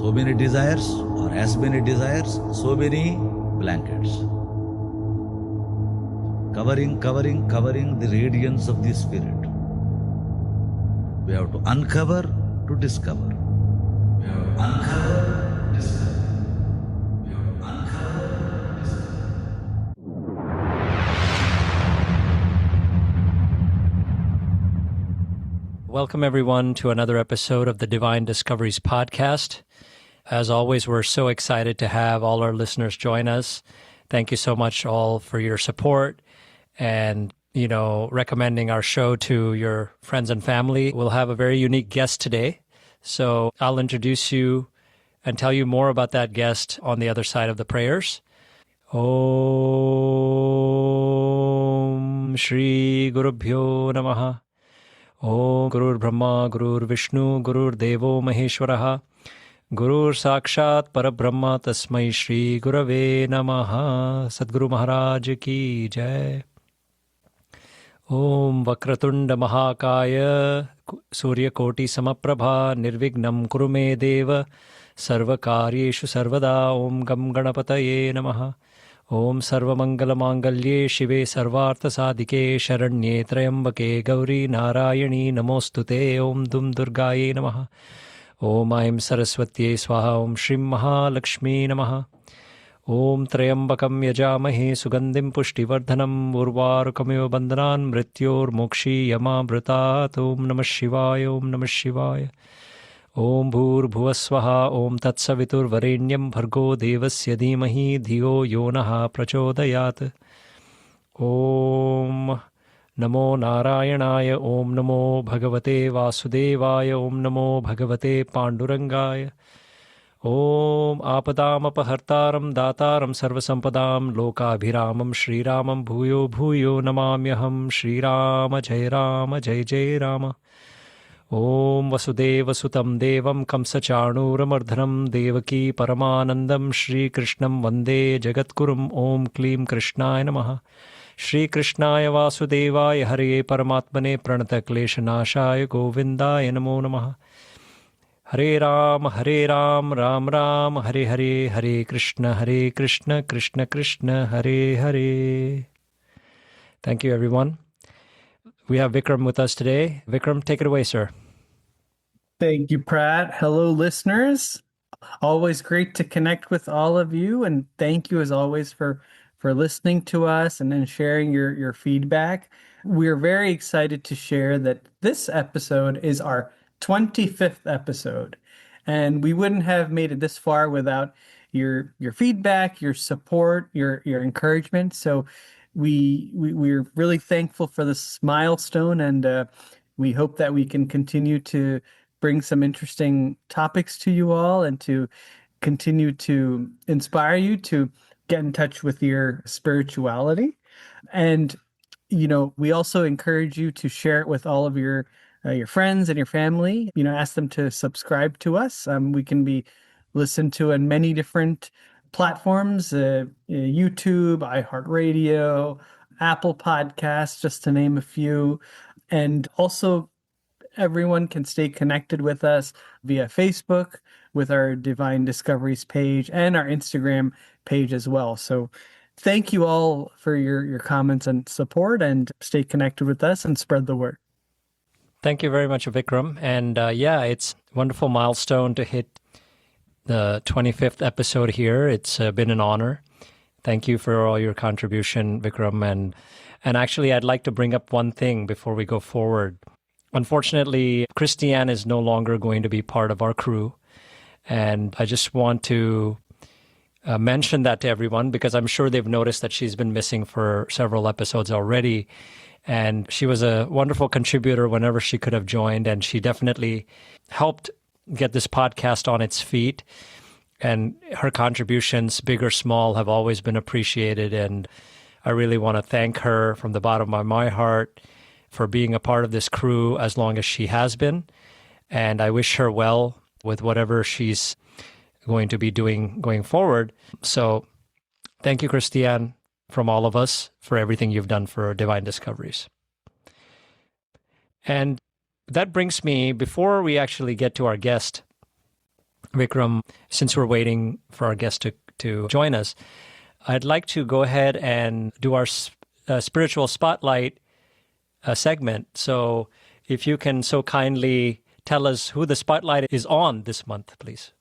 So many desires, or as many desires, so many blankets. Covering the radiance of the Spirit. We have to uncover to discover. We have to uncover, discover. We have to uncover, discover. Welcome, everyone, to another episode of the Divine Discoveries podcast. As always, we're so excited to have all our listeners join us. Thank you so much all for your support and, recommending our show to your friends and family. We'll have a very unique guest today. So I'll introduce you and tell you more about that guest on the other side of the prayers. Om Shri Gurubhyo Namaha. Om Gurur Brahma, Gurur Vishnu, Gurur Devo Maheshwaraha, Gurur Sakshat Parabrahma Tasmai Shri Gurave Namaha. Sadguru Maharaj Ki Jai. Om Vakratunda Mahakaya, Surya Koti Samaprabha, Nirvignam Kurume Deva, Sarvakaryeshu Sarvada, Om Gam Ganapataye Namaha. Om Sarvamangala Mangalye Shive Sarvartha Sadhike Sharanye Trayambake Gauri Narayani Namostute. Om Dum Durgaye Namaha. Om Aim Saraswatye Swaha. Om Shrim Mahalakshmi Namaha. Om Trayambakam Yajamahe Sugandim Pushtivardhanam Urvarukamiva Bandhanan Mrityor Mokshi Yama Vratat. Om Namah Shivaya. Om Namah Shivaya. Om Bhur Bhuvaswaha. Om Tatsavitur Varenyam Bhargo Devasya Dhimahi Dhiyo Yonaha Prachodayat. Om Namo Narayanaya. Om Namo Bhagavate Vasudevaya. Om Namo Bhagavate Pandurangaya. Om Apadam Apahartaram Dataram Sarvasampadam Lokabhiramam Shri Ramam Bhuyo Bhuyo Namamyaham Shri Rama Jai Rama Jai Jai Rama. Om Vasudeva Sutam Devam Kamsachanuramardanam Devaki Paramanandam Shri Krishnam Vande Jagatkurum. Om Klim Krishnaya Namaha. Shri Krishnaya Vasudevaya Hare Paramatmane Pranata Kleshanashaya Govindaya Namo Namaha. Hare Ram, Ram Ram, Hare Hare, Hare Krishna, Krishna Krishna, Hare Hare. Thank you, everyone. We have Vikram with us today. Vikram, take it away, sir. Thank you, Prat. Hello, listeners. Always great to connect with all of you, and thank you as always for listening to us and then sharing your feedback. We're very excited to share that this episode is our 25th episode, and we wouldn't have made it this far without your feedback, your support, your encouragement. So we're really thankful for this milestone, and we hope that we can continue to bring some interesting topics to you all and to continue to inspire you to get in touch with your spirituality. And we also encourage you to share it with all of your friends and your family. Ask them to subscribe to us. We can be listened to on many different platforms, YouTube, iHeartRadio, Apple Podcasts, just to name a few. And also, everyone can stay connected with us via Facebook with our Divine Discoveries page and our Instagram page as well. So thank you all for your comments and support, and stay connected with us and spread the word. Thank you very much, Vikram. And it's a wonderful milestone to hit the 25th episode here. It's been an honor. Thank you for all your contribution, Vikram. And actually, I'd like to bring up one thing before we go forward. Unfortunately, Christiane is no longer going to be part of our crew. And I just want to mention that to everyone, because I'm sure they've noticed that she's been missing for several episodes already. And she was a wonderful contributor whenever she could have joined, and she definitely helped get this podcast on its feet. And her contributions, big or small, have always been appreciated. And I really want to thank her from the bottom of my heart for being a part of this crew as long as she has been. And I wish her well with whatever she's going to be doing going forward. So thank you, Christiane, from all of us for everything you've done for Divine Discoveries. And that brings me, before we actually get to our guest, Vikram, since we're waiting for our guest to join us, I'd like to go ahead and do our spiritual spotlight segment. So if you can so kindly tell us who the spotlight is on this month, please.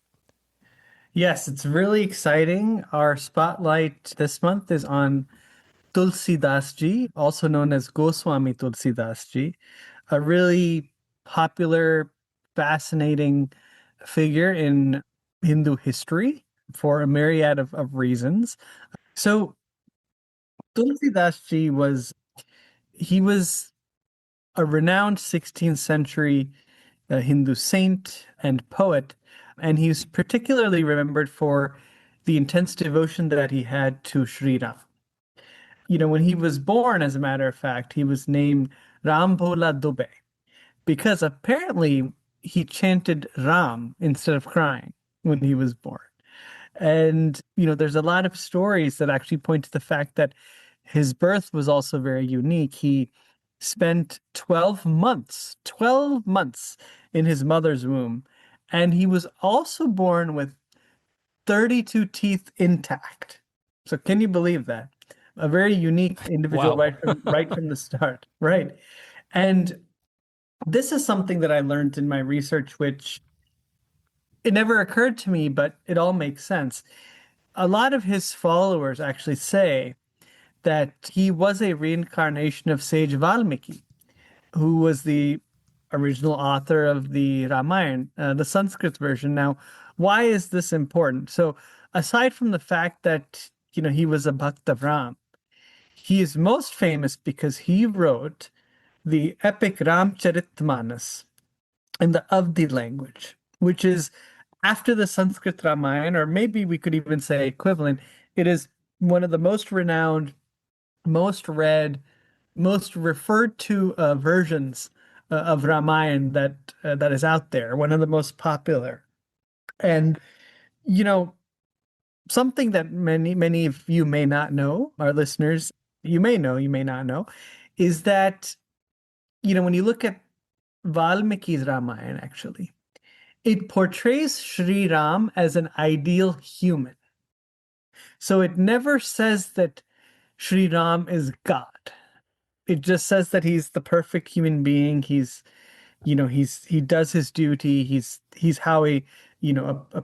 Yes, it's really exciting. Our spotlight this month is on Tulsidas ji, also known as Goswami Tulsidas ji, a really popular, fascinating figure in Hindu history for a myriad of reasons. So Tulsidas ji he was a renowned 16th century Hindu saint and poet, and he's particularly remembered for the intense devotion that he had to Sri Ram. When he was born, as a matter of fact, he was named Ram Bhola Dubey because apparently he chanted Ram instead of crying when he was born. And, there's a lot of stories that actually point to the fact that his birth was also very unique. He spent 12 months in his mother's womb. And he was also born with 32 teeth intact. So can you believe that? A very unique individual. Wow. right from the start. Right. And this is something that I learned in my research, which it never occurred to me, but it all makes sense. A lot of his followers actually say that he was a reincarnation of Sage Valmiki, who was the original author of the Ramayana, the Sanskrit version. Now, why is this important? So, aside from the fact that, he was a Bhakt of Ram, he is most famous because he wrote the epic Ramcharitmanas in the Avdi language, which is after the Sanskrit Ramayana, or maybe we could even say equivalent. It is one of the most renowned, most read, most referred to versions of Ramayana that is out there, one of the most popular. And, something that many of you may not know, our listeners, you may know, you may not know, is that, when you look at Valmiki's Ramayana, actually, it portrays Sri Ram as an ideal human. So it never says that Sri Ram is God. It just says that he's the perfect human being. He does his duty. He's how a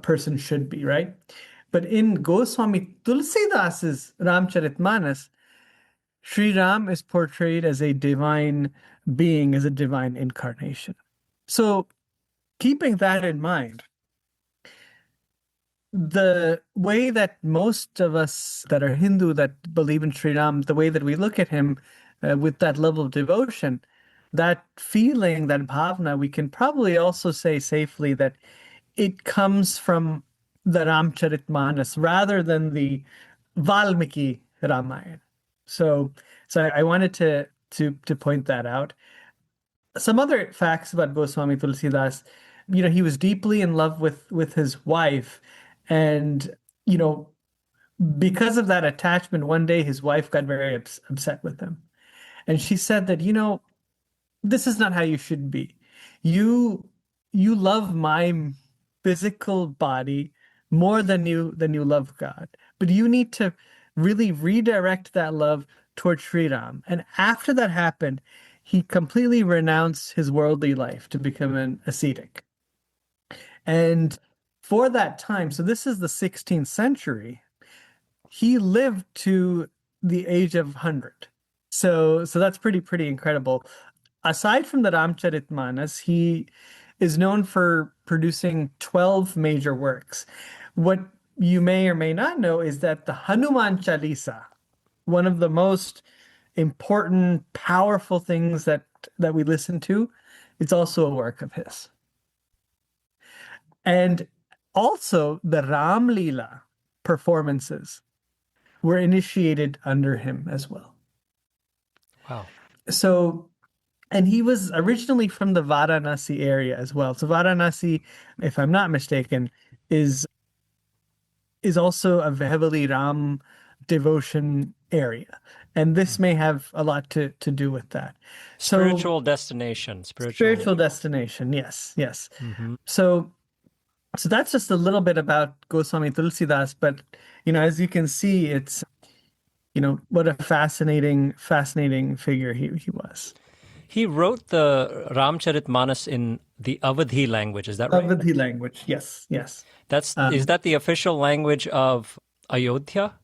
person should be, right? But in Goswami Tulsidas's Ramcharitmanas, Sri Ram is portrayed as a divine being, as a divine incarnation. So keeping that in mind, the way that most of us that are Hindu that believe in Sri Ram, the way that we look at him with that level of devotion, that feeling, that bhavna, we can probably also say safely that it comes from the Ramcharitmanas rather than the Valmiki Ramayana. So I wanted to point that out. Some other facts about Goswami Tulsidas, he was deeply in love with his wife, and because of that attachment, one day his wife got very upset with him, and she said that this is not how you should be. You love my physical body more than you love God, but you need to really redirect that love toward Sri Ram. And after that happened, he completely renounced his worldly life to become an ascetic. And for that time, so this is the 16th century, he lived to the age of 100. So that's pretty incredible. Aside from the Ramcharitmanas, he is known for producing 12 major works. What you may or may not know is that the Hanuman Chalisa, one of the most important, powerful things that we listen to, it's also a work of his. And also the Ram Leela performances were initiated under him as well. Wow. So, and he was originally from the Varanasi area as well. So Varanasi, if I'm not mistaken, is also a heavily Ram devotion area. And this may have a lot to do with that. Spiritual destination. Spiritual destination, yes. Mm-hmm. So So that's just a little bit about Goswami Tulsidas, but as you can see, it's what a fascinating figure he was. He wrote the Ramcharitmanas in the Awadhi language. Is that right? Awadhi language, yes, yes. Is that the official language of Ayodhya?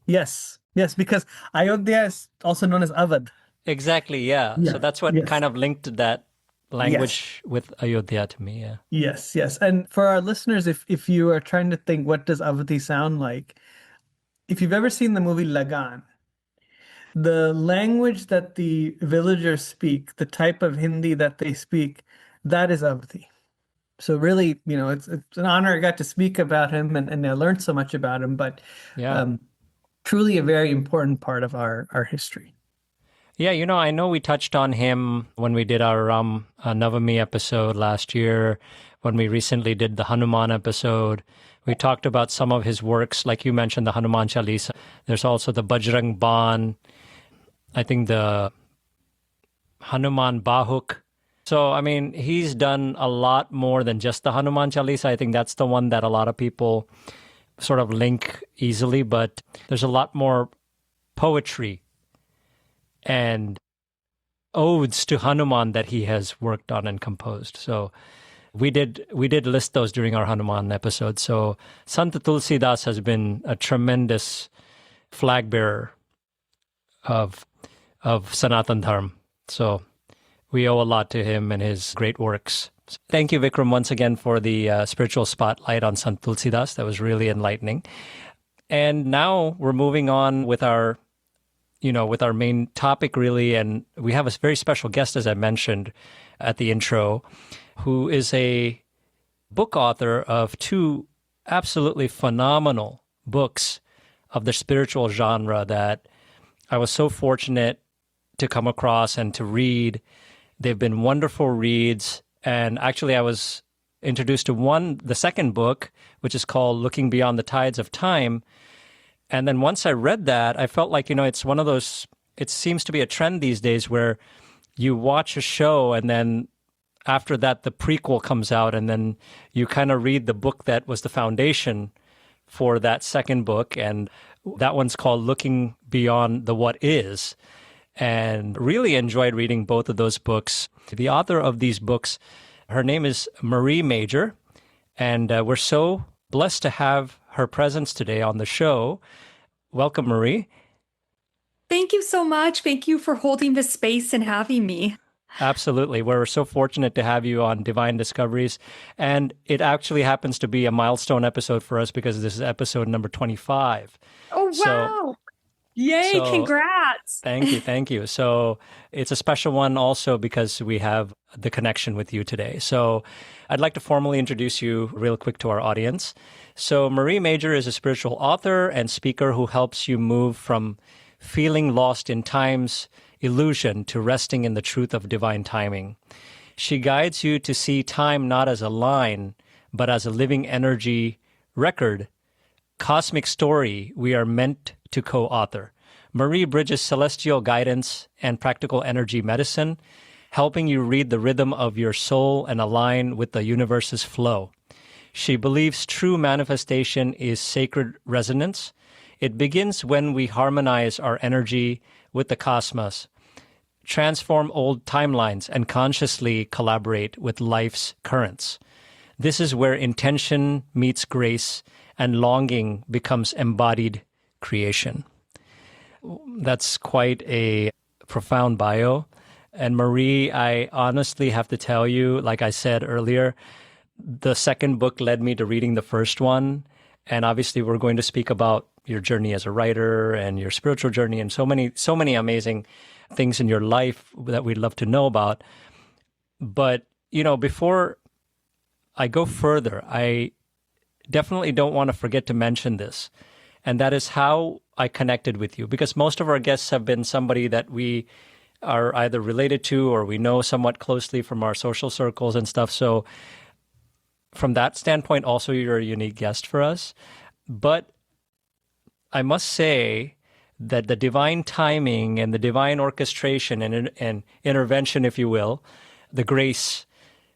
Yes, yes, because Ayodhya is also known as Awadh. Exactly, yeah. Yeah, So that's what yes. kind of linked that language Yes. with Ayodhya to me, yeah. Yes, yes. And for our listeners, if you are trying to think what does Awadhi sound like, if you've ever seen the movie Lagan, the language that the villagers speak, the type of Hindi that they speak, that is Awadhi. So really, it's an honor I got to speak about him and I learned so much about him, but Yeah. Truly a very important part of our history. Yeah, I know we touched on him when we did our Navami episode last year, when we recently did the Hanuman episode. We talked about some of his works, like you mentioned, the Hanuman Chalisa. There's also the Bajrang Ban, I think the Hanuman Bahuk. So, I mean, he's done a lot more than just the Hanuman Chalisa. I think that's the one that a lot of people sort of link easily, but there's a lot more poetry and odes to Hanuman that he has worked on and composed. So we did list those during our Hanuman episode. So Sant Tulsidas has been a tremendous flag bearer of Sanatan Dharma. So we owe a lot to him and his great works. Thank you, Vikram, once again for the spiritual spotlight on Sant Tulsidas. That was really enlightening. And now we're moving on with our main topic, really. And we have a very special guest, as I mentioned at the intro, who is a book author of two absolutely phenomenal books of the spiritual genre that I was so fortunate to come across and to read. They've been wonderful reads. And actually, I was introduced to the second book, which is called Looking Beyond the Tides of Time. And then once I read that, I felt like, it's one of those, it seems to be a trend these days where you watch a show and then after that, the prequel comes out and then you kind of read the book that was the foundation for that second book. And that one's called Looking Beyond the What Is. And really enjoyed reading both of those books. The author of these books, her name is Marie Major, and we're so blessed to have her presence today on the show. Welcome, Marie. Thank you so much. Thank you for holding this space and having me. Absolutely. We're so fortunate to have you on Divine Discoveries. And it actually happens to be a milestone episode for us because this is episode number 25. Oh, wow. Yay, congrats. Thank you. So it's a special one also because we have the connection with you today. So I'd like to formally introduce you real quick to our audience. So Marie Major is a spiritual author and speaker who helps you move from feeling lost in time's illusion to resting in the truth of divine timing. She guides you to see time not as a line, but as a living energy record, cosmic story we are meant to co-author. Marie bridges celestial guidance and practical energy medicine, helping you read the rhythm of your soul and align with the universe's flow. She believes true manifestation is sacred resonance. It begins when we harmonize our energy with the cosmos, transform old timelines, and consciously collaborate with life's currents. This is where intention meets grace and longing becomes embodied creation. That's quite a profound bio. And Marie, I honestly have to tell you, like I said earlier, the second book led me to reading the first one. And obviously we're going to speak about your journey as a writer and your spiritual journey and so many amazing things in your life that we'd love to know about. But, before I go further, I definitely don't want to forget to mention this. And that is how I connected with you, because most of our guests have been somebody that we are either related to or we know somewhat closely from our social circles and stuff. So from that standpoint, also you're a unique guest for us. But I must say that the divine timing and the divine orchestration and intervention, if you will, the grace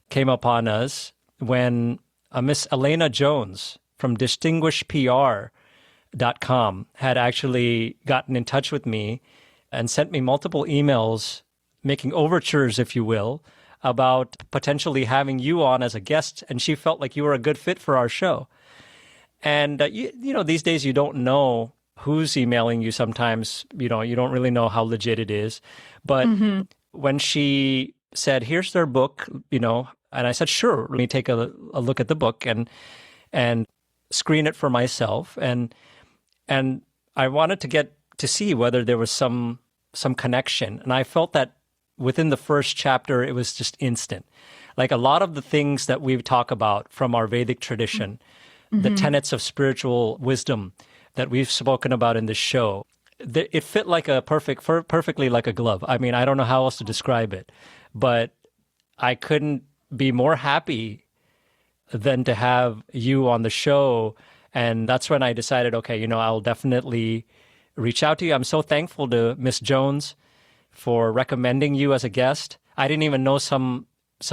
came upon us when Miss Elena Jones from distinguishedpr.com had actually gotten in touch with me and sent me multiple emails making overtures, if you will, about potentially having you on as a guest, and she felt like you were a good fit for our show. And, these days you don't know who's emailing you sometimes. You don't really know how legit it is. But when she said, here's their book, and I said, sure, let me take a look at the book and screen it for myself. And I wanted to get to see whether there was some connection. And I felt that within the first chapter, it was just instant. Like a lot of the things that we talk about from our Vedic tradition, the tenets of spiritual wisdom that we've spoken about in this show, it fit like perfectly like a glove. I mean, I don't know how else to describe it, but I couldn't be more happy than to have you on the show. And that's when I decided, okay, I'll definitely reach out to you. I'm so thankful to Miss Jones for recommending you as a guest. I didn't even know some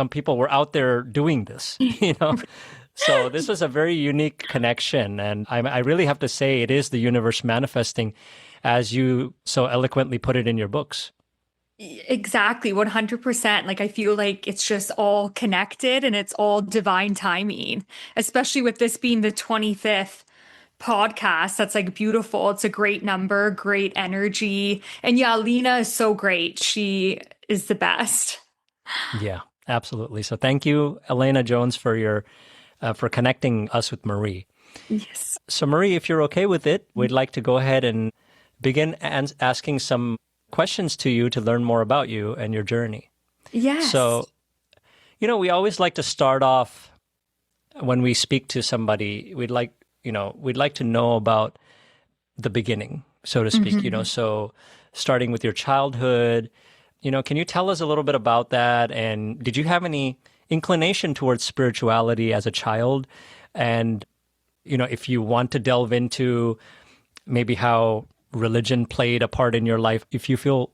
people were out there doing this, So this was a very unique connection. And I really have to say it is the universe manifesting, as you so eloquently put it in your books. Exactly, 100%. Like I feel like it's just all connected and it's all divine timing, especially with this being the 25th podcast. That's like beautiful. It's a great number, great energy. And yeah, Lena is so great. She is the best. Yeah, absolutely. So thank you, Elena Jones, for connecting us with Marie. Yes. So Marie, if you're okay with it, we'd like to go ahead and begin asking some questions to you to learn more about you and your journey. Yes. So, we always like to start off when we speak to somebody, we'd like to know about the beginning, so to speak, so starting with your childhood, can you tell us a little bit about that? And did you have any inclination towards spirituality as a child? And, if you want to delve into maybe how religion played a part in your life, if you feel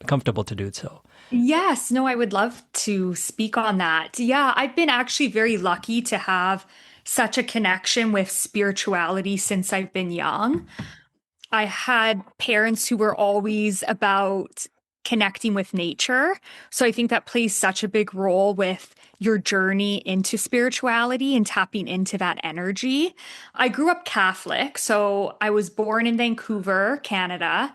comfortable to do so. Yes, no, I would love to speak on that. Yeah, I've been actually very lucky to have such a connection with spirituality since I've been young. I had parents who were always about connecting with nature. So I think that plays such a big role with your journey into spirituality and tapping into that energy. I grew up Catholic, so I was born in Vancouver, Canada,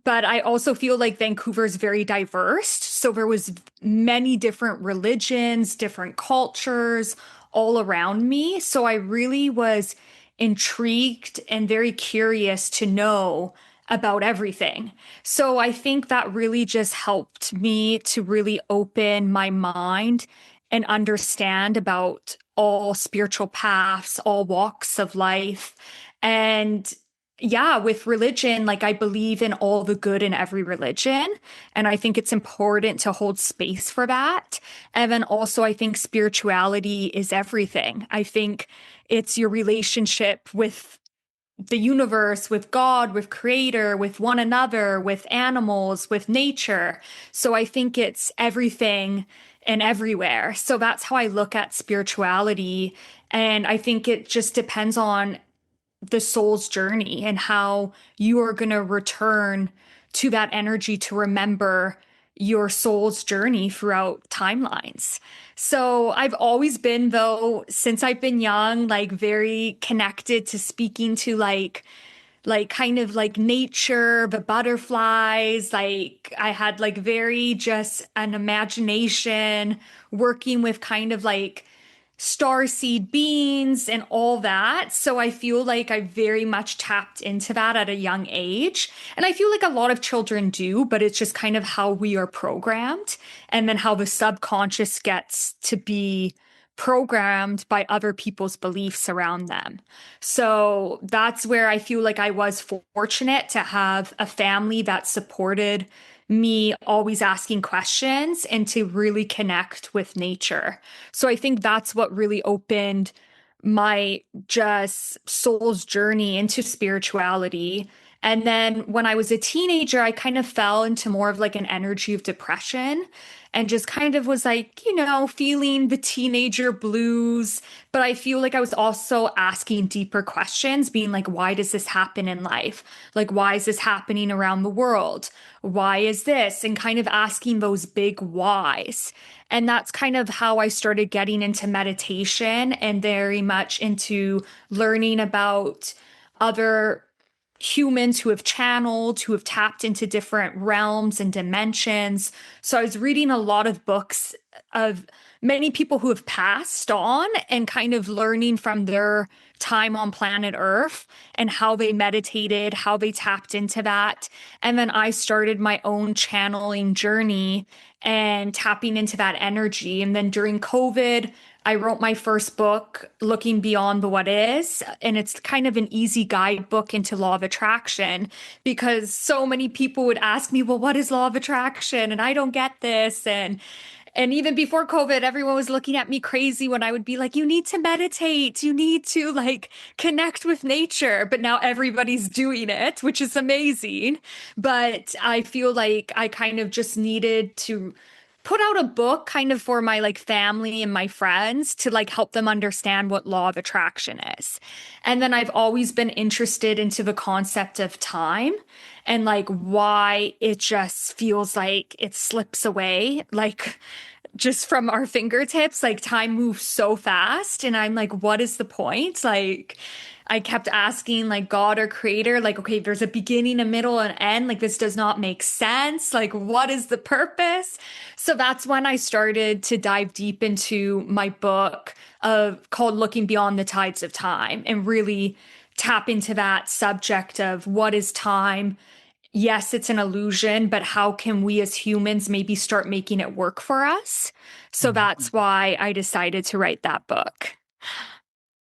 but I also feel like Vancouver is very diverse. So there was many different religions, different cultures all around me. So I really was intrigued and very curious to know about everything. So I think that really just helped me to really open my mind and understand about all spiritual paths, all walks of life. And yeah, with religion, like I believe in all the good in every religion. And I think it's important to hold space for that. And then also, I think spirituality is everything. I think it's your relationship with the universe, with God, with creator, with one another, with animals, with nature. So I think it's everything and everywhere. So that's how I look at spirituality. And I think it just depends on the soul's journey and how you are going to return to that energy to remember your soul's journey throughout timelines. So I've always been, though, since I've been young, like very connected to speaking to like kind of like nature, the butterflies. Like I had like very just an imagination working with kind of like starseed beings and all that. So I feel like I very much tapped into that at a young age. And I feel like a lot of children do, but it's just kind of how we are programmed and then how the subconscious gets to be programmed by other people's beliefs around them. So that's where I feel like I was fortunate to have a family that supported me always asking questions and to really connect with nature. So I think that's what really opened my just soul's journey into spirituality. And then when I was a teenager, I kind of fell into more of like an energy of depression and just kind of was like, feeling the teenager blues. But I feel like I was also asking deeper questions, being like, why does this happen in life? Like, why is this happening around the world? Why is this? And kind of asking those big whys. And that's kind of how I started getting into meditation and very much into learning about other humans who have channeled, who have tapped into different realms and dimensions. So I was reading a lot of books of many people who have passed on and kind of learning from their time on planet Earth and how they meditated, how they tapped into that. And then I started my own channeling journey and tapping into that energy. And then during COVID, I wrote my first book, Looking Beyond the What Is, and it's kind of an easy guidebook into law of attraction because so many people would ask me, well, what is law of attraction? And I don't get this. And even before COVID, everyone was looking at me crazy when I would be like, you need to meditate, you need to like connect with nature. But now everybody's doing it, which is amazing. But I feel like I kind of just needed to put out a book kind of for my like family and my friends to like help them understand what law of attraction is. And then I've always been interested into the concept of time and like why it just feels like it slips away, like just from our fingertips, like time moves so fast. And I'm like, what is the point? Like, I kept asking like God or creator, like, okay, there's a beginning, a middle, and end. Like, this does not make sense. Like, what is the purpose? So that's when I started to dive deep into my book called Looking Beyond the Tides of Time and really tap into that subject of what is time. Yes, it's an illusion, but how can we as humans maybe start making it work for us? So that's why I decided to write that book.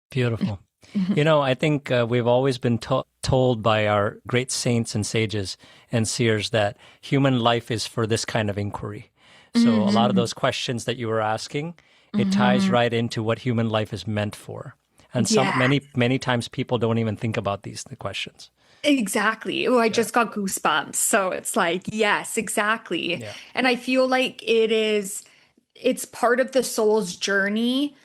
Beautiful. I think we've always been told by our great saints and sages and seers that human life is for this kind of inquiry. So a lot of those questions that you were asking, it ties right into what human life is meant for. And many times people don't even think about the questions. Exactly. Oh, I just got goosebumps. So it's like, yes, exactly. Yeah. And I feel like it's part of the soul's journey.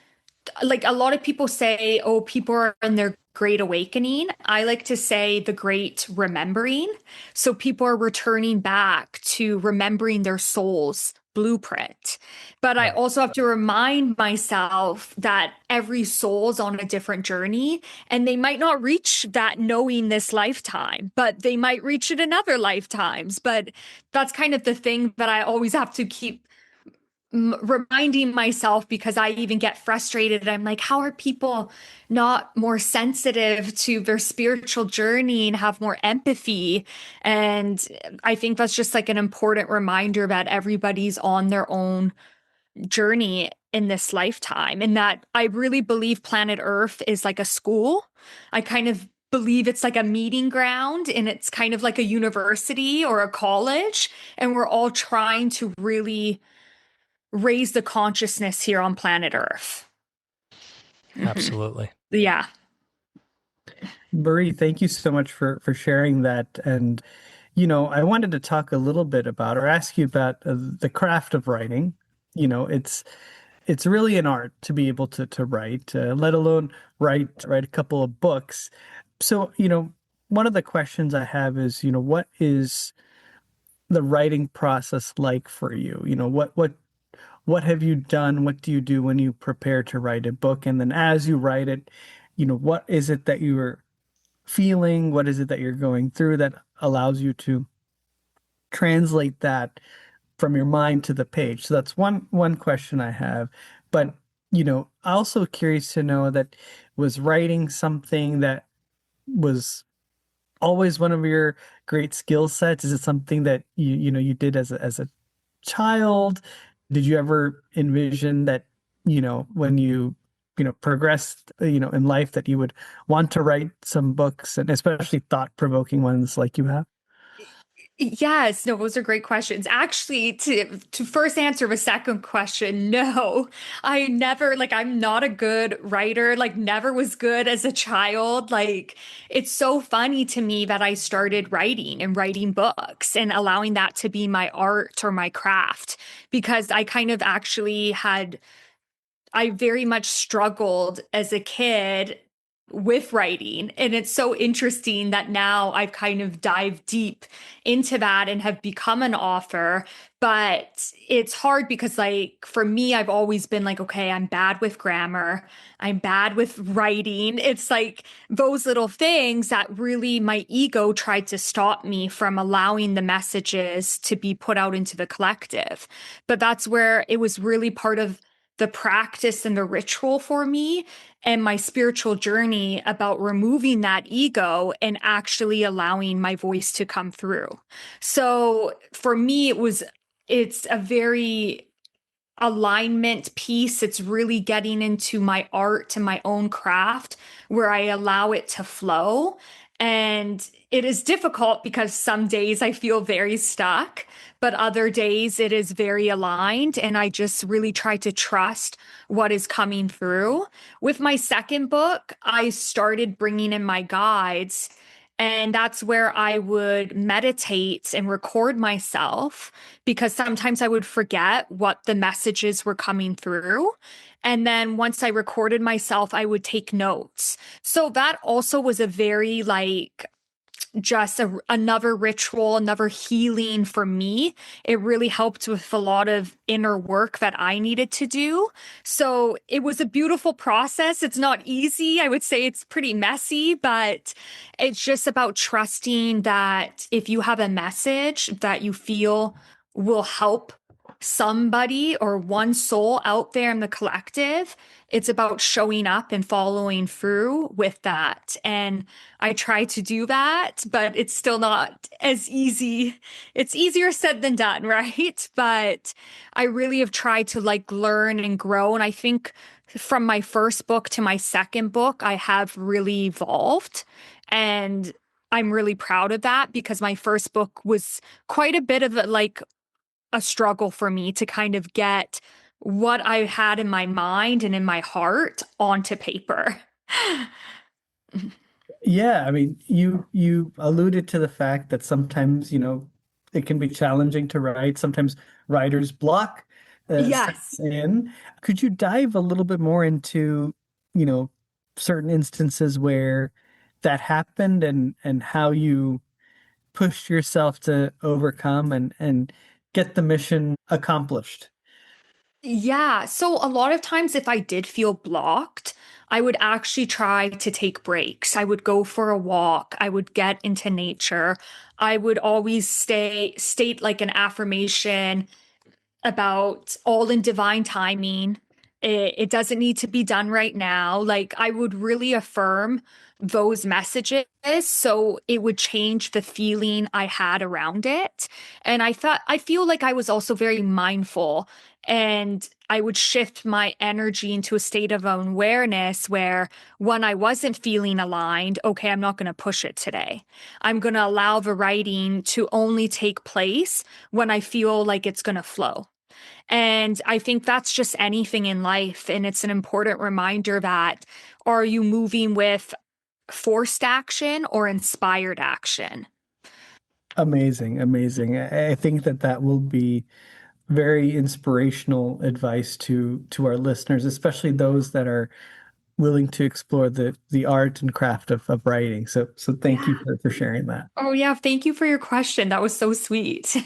Like a lot of people say, oh, people are in their great awakening. I like to say the great remembering. So people are returning back to remembering their soul's blueprint. But I also have to remind myself that every soul's on a different journey and they might not reach that knowing this lifetime, but they might reach it in other lifetimes. But that's kind of the thing that I always have to keep reminding myself because I even get frustrated. I'm like, how are people not more sensitive to their spiritual journey and have more empathy? And I think that's just like an important reminder that everybody's on their own journey in this lifetime and that I really believe planet Earth is like a school. I kind of believe it's like a meeting ground and it's kind of like a university or a college. And we're all trying to really raise the consciousness here on planet Earth. Absolutely. Yeah. Marie, thank you so much for sharing that. And, I wanted to talk a little bit about or ask you about the craft of writing. It's really an art to be able to write, let alone write a couple of books. So, one of the questions I have is, what is the writing process like for you? What have you done? What do you do when you prepare to write a book? And then as you write it, what is it that you're feeling? What is it that you're going through that allows you to translate that from your mind to the page? So that's one question I have. But, also curious to know that was writing something that was always one of your great skill sets? Is it something that you did as a child? Did you ever envision that, when you progressed, in life that you would want to write some books and especially thought-provoking ones like you have? Yes, no, those are great questions. Actually, to first answer the second question, no, I never like I'm not a good writer, like never was good as a child. Like it's so funny to me that I started writing and writing books and allowing that to be my art or my craft because I kind of actually had I very much struggled as a kid with writing. And it's so interesting that now I've kind of dived deep into that and have become an author. But it's hard because, like, for me, I've always been like, okay, I'm bad with grammar, I'm bad with writing. It's like those little things that really my ego tried to stop me from allowing the messages to be put out into the collective. But that's where it was really part of the practice and the ritual for me and my spiritual journey about removing that ego and actually allowing my voice to come through. So for me, it's a very alignment piece. It's really getting into my art and my own craft where I allow it to flow. And it is difficult because some days I feel very stuck, but other days it is very aligned. And I just really try to trust what is coming through. With my second book, I started bringing in my guides. And that's where I would meditate and record myself because sometimes I would forget what the messages were coming through. And then once I recorded myself, I would take notes. So that also was a very like just another ritual, another healing for me. It really helped with a lot of inner work that I needed to do. So it was a beautiful process. It's not easy. I would say it's pretty messy, but it's just about trusting that if you have a message that you feel will help somebody or one soul out there in the collective, it's about showing up and following through with that. And I try to do that, but it's still not as easy. It's easier said than done, right? But I really have tried to like learn and grow. And I think from my first book to my second book, I have really evolved. And I'm really proud of that because my first book was quite a bit of a struggle for me to kind of get what I had in my mind and in my heart onto paper. Yeah, I mean, you alluded to the fact that sometimes, it can be challenging to write. Sometimes writer's block Yes. sets in. Could you dive a little bit more into, you know, certain instances where that happened and how you pushed yourself to overcome and get the mission accomplished? Yeah. So a lot of times, if I did feel blocked, I would actually try to take breaks. I would go for a walk. I would get into nature. I would always state like an affirmation about all in divine timing. It doesn't need to be done right now. Like I would really affirm those messages so it would change the feeling I had around it. And I feel like I was also very mindful and I would shift my energy into a state of awareness where when I wasn't feeling aligned, okay, I'm not going to push it today. I'm going to allow the writing to only take place when I feel like it's going to flow. And I think that's just anything in life. And it's an important reminder that are you moving with forced action or inspired action? Amazing, amazing. I think that will be very inspirational advice to our listeners, especially those that are willing to explore the art and craft of writing. So thank you Yeah. for sharing that. Oh, yeah. Thank you for your question. That was so sweet.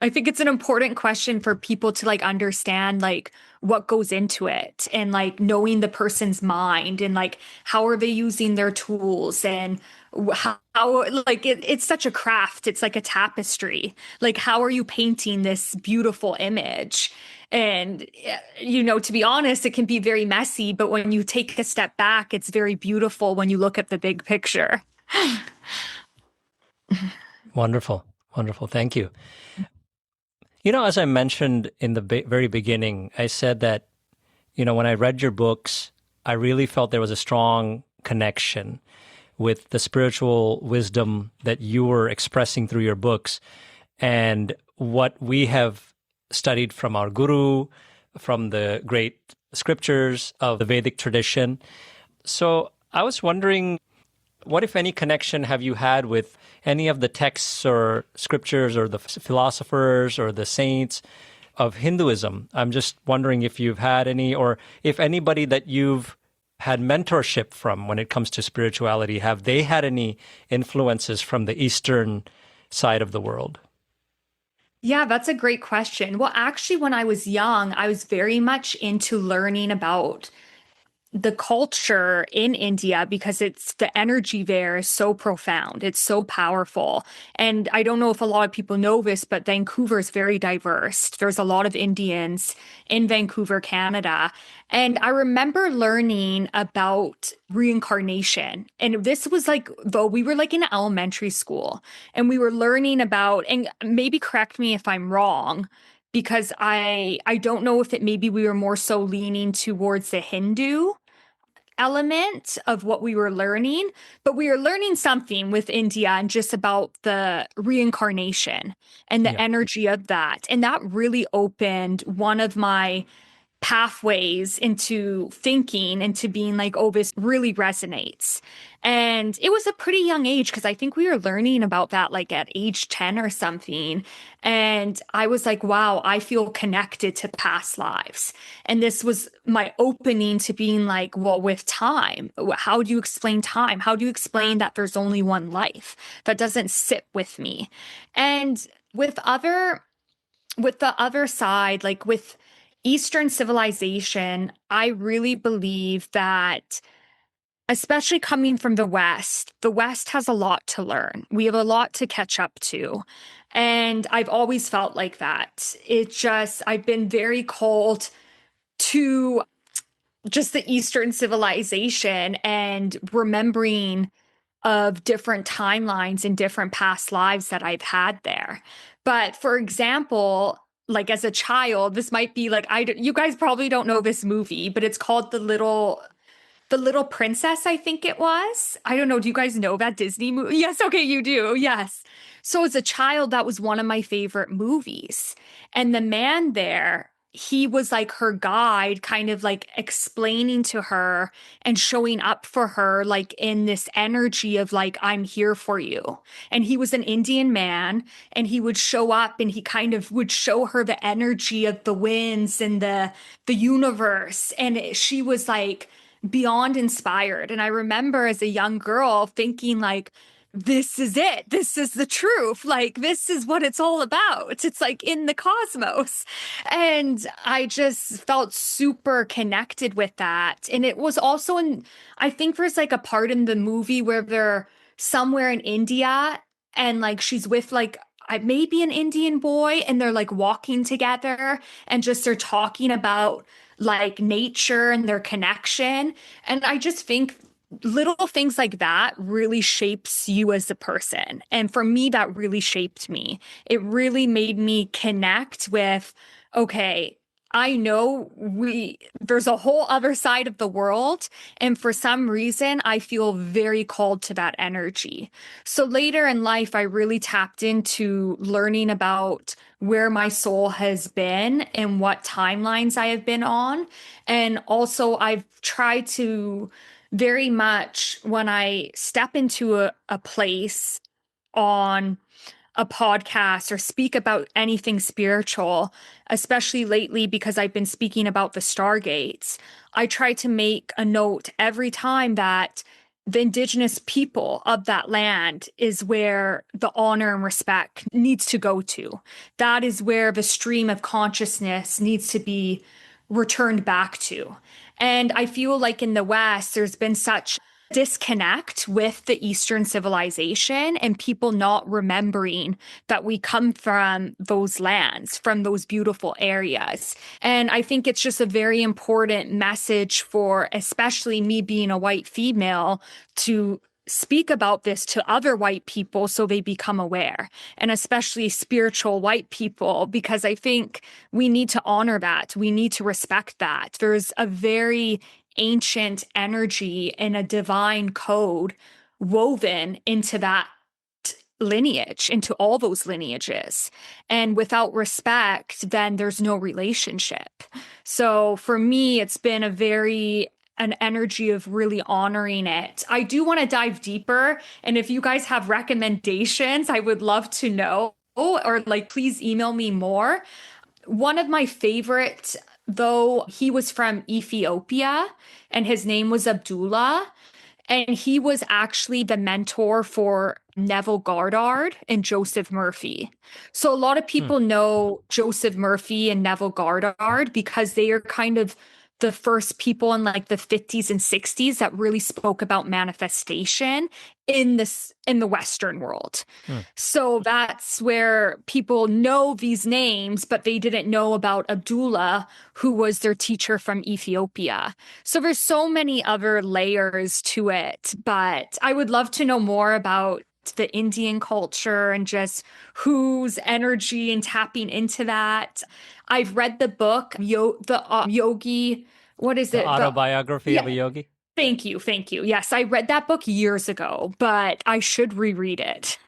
I think it's an important question for people to like understand like what goes into it and like knowing the person's mind and like how are they using their tools and how like it's such a craft. It's like a tapestry. Like how are you painting this beautiful image? And to be honest, it can be very messy, but when you take a step back, it's very beautiful when you look at the big picture. Wonderful. Wonderful. Thank you. As I mentioned in the very beginning, I said that, when I read your books, I really felt there was a strong connection with the spiritual wisdom that you were expressing through your books and what we have studied from our guru, from the great scriptures of the Vedic tradition. So I was wondering, what, if any, connection have you had with any of the texts or scriptures or the philosophers or the saints of Hinduism? I'm just wondering if you've had any, or if anybody that you've had mentorship from when it comes to spirituality, have they had any influences from the Eastern side of the world? Yeah, that's a great question. Well, actually, when I was young, I was very much into learning about the culture in India because the energy there is so profound. It's so powerful. And I don't know if a lot of people know this, but Vancouver is very diverse. There's a lot of Indians in Vancouver, Canada. And I remember learning about reincarnation. And this was like, though we were like in elementary school and we were learning about, and maybe correct me if I'm wrong, because I don't know if maybe we were more so leaning towards the Hindu element of what we were learning, but we were learning something with India and just about the reincarnation and the energy of that. And that really opened one of my pathways into thinking, into being like, oh, this really resonates. And it was a pretty young age because I think we were learning about that like at age 10 or something. And I was like, wow, I feel connected to past lives. And this was my opening to being like, well, with time, how do you explain time? How do you explain that there's only one life? That doesn't sit with me. And with the other side, like with Eastern civilization, I really believe that, especially coming from the West has a lot to learn. We have a lot to catch up to. And I've always felt like that. I've been very called to just the Eastern civilization and remembering of different timelines and different past lives that I've had there. But for example, like as a child, this might be like, you guys probably don't know this movie, but it's called The Little Princess, I think it was. I don't know. Do you guys know that Disney movie? Yes. Okay. You do. Yes. So as a child, that was one of my favorite movies. And the man there, he was like her guide, kind of like explaining to her and showing up for her, like in this energy of like, I'm here for you. And he was an Indian man and he would show up and he kind of would show her the energy of the winds and the universe. And she was like, beyond inspired. And I remember as a young girl thinking like, this is it. This is the truth. Like, this is what it's all about. It's like in the cosmos. And I just felt super connected with that. And it was also I think there's like a part in the movie where they're somewhere in India and like she's with like maybe an Indian boy and they're like walking together and just they're talking about like nature and their connection. And I just think little things like that really shapes you as a person. And for me, that really shaped me. It really made me connect with, okay, I know there's a whole other side of the world. And for some reason, I feel very called to that energy. So later in life, I really tapped into learning about where my soul has been and what timelines I have been on. And also I've tried to very much when I step into a place on a podcast or speak about anything spiritual, especially lately because I've been speaking about the stargates, I try to make a note every time that the indigenous people of that land is where the honor and respect needs to go to. That is where the stream of consciousness needs to be returned back to. And I feel like in the West, there's been such disconnect with the Eastern civilization and people not remembering that we come from those lands, from those beautiful areas. And I think it's just a very important message for, especially me being a white female, to speak about this to other white people so they become aware, and especially spiritual white people, because I think we need to honor that. We need to respect that. There's a very ancient energy and a divine code woven into that lineage, into all those lineages. And without respect, then there's no relationship. So for me, it's been an energy of really honoring it. I do want to dive deeper. And if you guys have recommendations, I would love to know, or like, please email me more. One of my favorite, though, he was from Ethiopia and his name was Abdullah. And he was actually the mentor for Neville Goddard and Joseph Murphy. So a lot of people know Joseph Murphy and Neville Goddard because they are kind of the first people in like the 50s and 60s that really spoke about manifestation in the Western world. So that's where people know these names, but they didn't know about Abdullah, who was their teacher from Ethiopia. So there's so many other layers to it, but I would love to know more about the Indian culture and just whose energy and tapping into that. I've read the book, Yogi, what is The it? Autobiography of a Yogi? Thank you. Thank you. Yes, I read that book years ago, but I should reread it.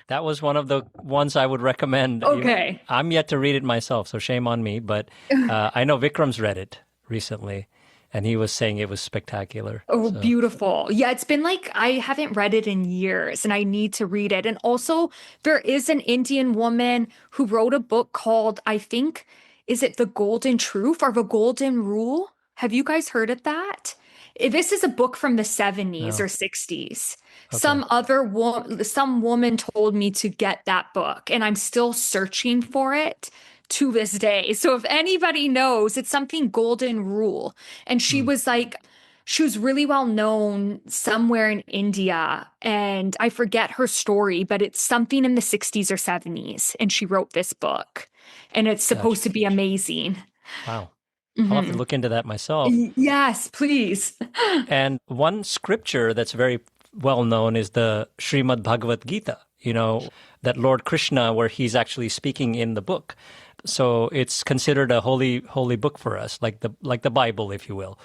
That was one of the ones I would recommend. Okay. I'm yet to read it myself, so shame on me, but I know Vikram's read it recently, and he was saying it was spectacular. Oh, So, beautiful. Yeah, it's been like I haven't read it in years and I need to read it. And also, there is an Indian woman who wrote a book called, I think, is it The Golden Truth or The Golden Rule? Have you guys heard of that? This is a book from the 70s No. or 60s. Okay. Some woman told me to get that book, and I'm still searching for it to this day. So if anybody knows, it's something Golden Rule. And she was really well known somewhere in India. And I forget her story, but it's something in the 60s or 70s. And she wrote this book. And it's supposed to be amazing. Wow. I'll have to look into that myself. Yes, please. And one scripture that's very well known is the Srimad Bhagavad Gita, that Lord Krishna, where he's actually speaking in the book. So it's considered a holy book for us, like the Bible, if you will.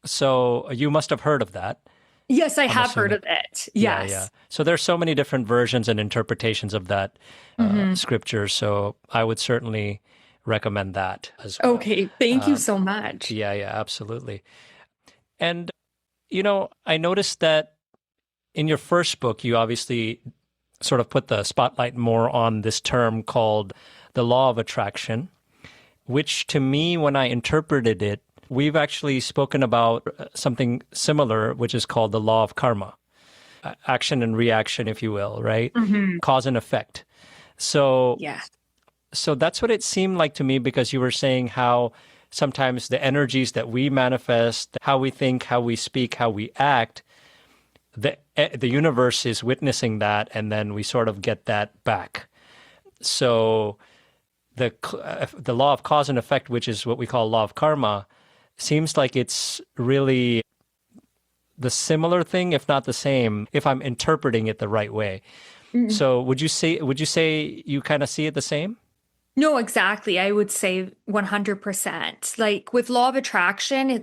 So you must have heard of that. Yes, I have assuming. heard of it. Yes. Yeah. So there's so many different versions and interpretations of that scripture. So I would certainly recommend that as well. Okay, thank you so much. Yeah, absolutely. And, I noticed that in your first book, you obviously sort of put the spotlight more on this term called the law of attraction, which to me, when I interpreted it, we've actually spoken about something similar, which is called the law of karma, action and reaction, if you will, right? Cause and effect. So, Yeah. So that's what it seemed like to me, because you were saying how sometimes the energies that we manifest, how we think, how we speak, how we act, the universe is witnessing that, and then we sort of get that back. So the law of cause and effect, which is what we call law of karma, seems like it's really the similar thing, if not the same, if I'm interpreting it the right way. So would you say you kind of see it the same? No, exactly. I would say 100%. Like with law of attraction,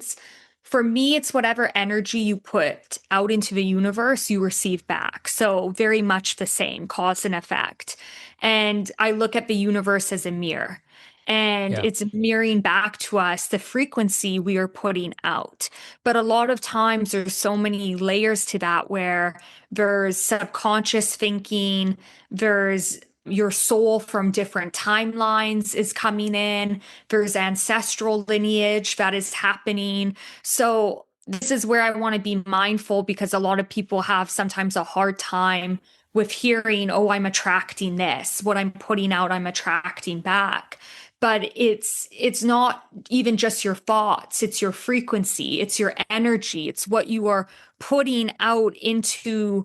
for me, it's whatever energy you put out into the universe, you receive back. So very much the same, cause and effect. And I look at the universe as a mirror. And it's mirroring back to us the frequency we are putting out. But a lot of times there's so many layers to that, where there's subconscious thinking, there's your soul from different timelines is coming in, there's ancestral lineage that is happening. So this is where I want to be mindful, because a lot of people have sometimes a hard time with hearing, oh, I'm attracting this. What I'm putting out, I'm attracting back. But it's not even just your thoughts, it's your frequency, it's your energy, it's what you are putting out into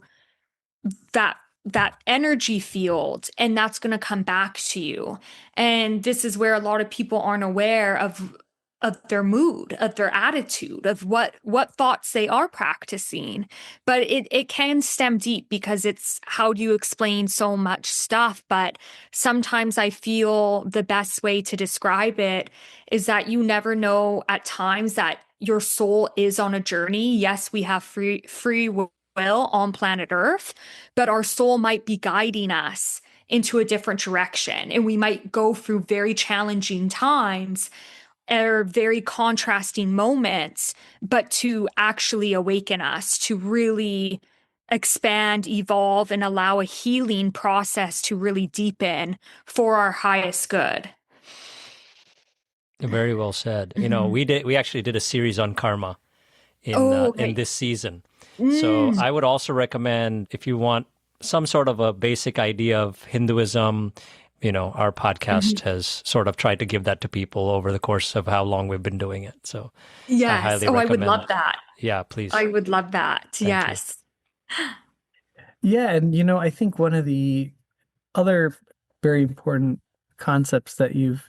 that energy field, and that's going to come back to you. And this is where a lot of people aren't aware of their mood, of their attitude, of what thoughts they are practicing. But it can stem deep, because it's how do you explain so much stuff. But sometimes I feel the best way to describe it is that you never know at times that your soul is on a journey. Yes, we have free will will on planet Earth, but our soul might be guiding us into a different direction. And we might go through very challenging times or very contrasting moments, but to actually awaken us, to really expand, evolve, and allow a healing process to really deepen for our highest good. Very well said. You know, we actually did a series on karma in this season. So I would also recommend, if you want some sort of a basic idea of Hinduism, you know, our podcast has sort of tried to give that to people over the course of how long we've been doing it. So yes. I highly recommend. I would recommend. love that. Yeah, please. I would love that. Thank yes. Yeah, and you know, I think one of the other very important concepts that you've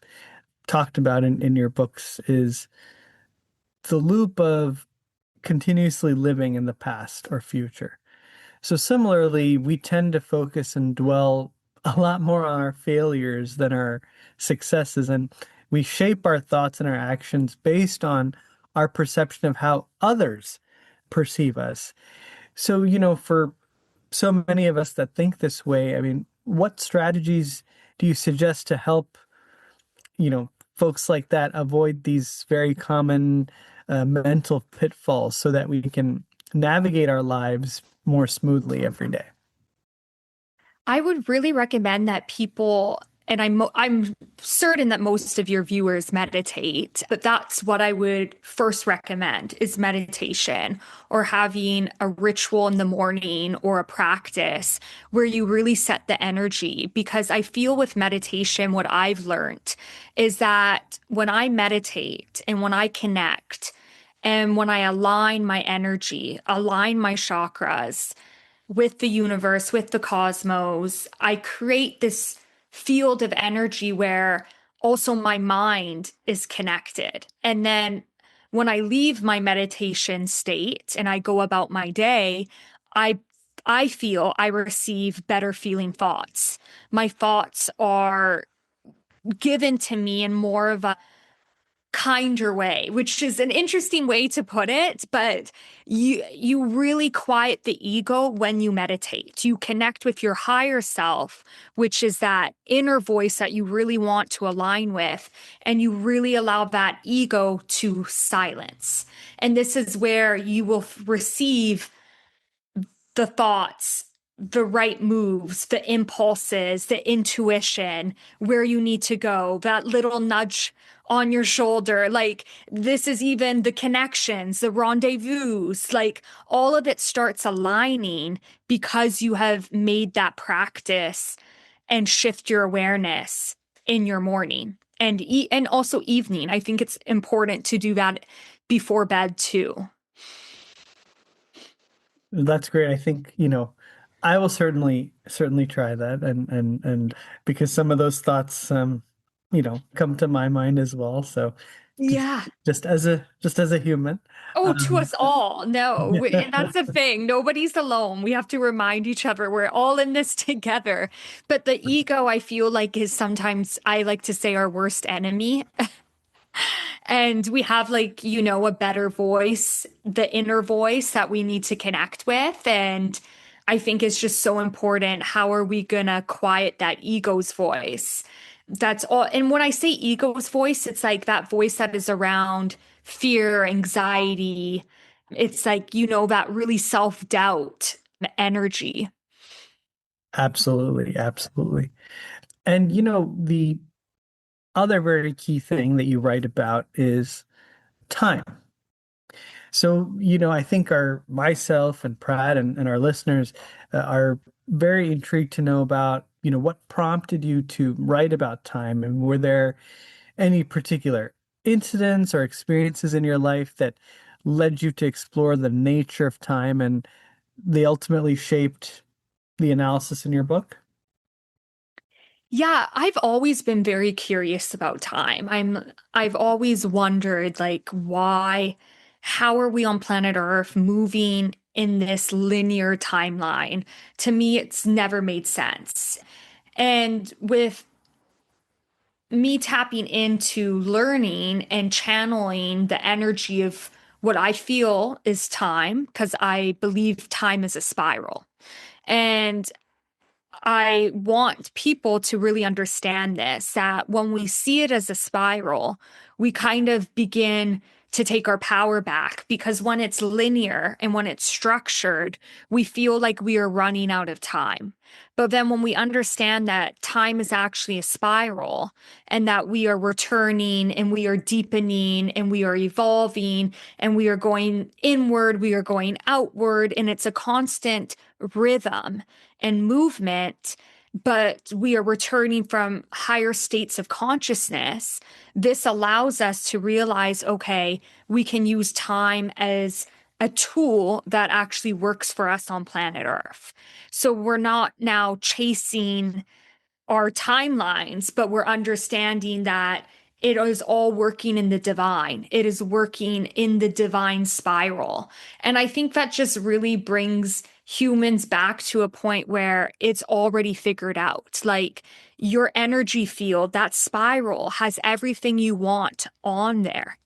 talked about in your books is the loop of continuously living in the past or future. So similarly, we tend to focus and dwell a lot more on our failures than our successes, and we shape our thoughts and our actions based on our perception of how others perceive us. So, you know, for so many of us that think this way, I mean, what strategies do you suggest to help, you know, folks like that avoid these very common mental pitfalls so that we can navigate our lives more smoothly every day? I would really recommend that people, and I'm certain that most of your viewers meditate, but that's what I would first recommend is meditation or having a ritual in the morning or a practice where you really set the energy. Because I feel with meditation, what I've learned is that when I meditate and when I connect and when I align my energy, align my chakras, with the universe, with the cosmos, I create this field of energy where also my mind is connected. And then when I leave my meditation state and I go about my day, I feel I receive better feeling thoughts. My thoughts are given to me in more of a kinder way, which is an interesting way to put it, but you really quiet the ego when you meditate. You connect with your higher self, which is that inner voice that you really want to align with, and you really allow that ego to silence. And this is where you will receive the thoughts, the right moves, the impulses, the intuition, where you need to go, that little nudge on your shoulder. Like, this is even the connections, the rendezvous, like all of it starts aligning because you have made that practice and shift your awareness in your morning and also evening. I think it's important to do that before bed too. That's great. I think, you know, I will certainly try that, and because some of those thoughts you know, come to my mind as well. So Yeah. just as a human. Oh, to us all. No, Yeah. and that's the thing. Nobody's alone. We have to remind each other we're all in this together. But the ego, I feel like, is sometimes, I like to say, our worst enemy. And we have, like, you know, a better voice, the inner voice that we need to connect with. And I think it's just so important. How are we going to quiet that ego's voice? That's all. And when I say ego's voice, it's like that voice that is around fear, anxiety. It's like, you know, that really self-doubt energy. Absolutely, absolutely. And you know, the other very key thing that you write about is time. So, you know, I think our myself and Pratt and our listeners are very intrigued to know about, you know, what prompted you to write about time, and were there any particular incidents or experiences in your life that led you to explore the nature of time and they ultimately shaped the analysis in your book? Yeah, I've always been very curious about time. I've always wondered, like, how are we on planet Earth moving in this linear timeline? To me, it's never made sense. And with me tapping into learning and channeling the energy of what I feel is time, because I believe time is a spiral. And I want people to really understand this, that when we see it as a spiral, we kind of begin to take our power back, because when it's linear and when it's structured, we feel like we are running out of time. But then when we understand that time is actually a spiral and that we are returning and we are deepening and we are evolving and we are going inward, we are going outward, and it's a constant rhythm and movement, but we are returning from higher states of consciousness. This allows us to realize, okay, we can use time as a tool that actually works for us on planet Earth. So we're not now chasing our timelines, but we're understanding that it is all working in the divine. It is working in the divine spiral. And I think that just really brings humans back to a point where it's already figured out. Like your energy field, that spiral has everything you want on there.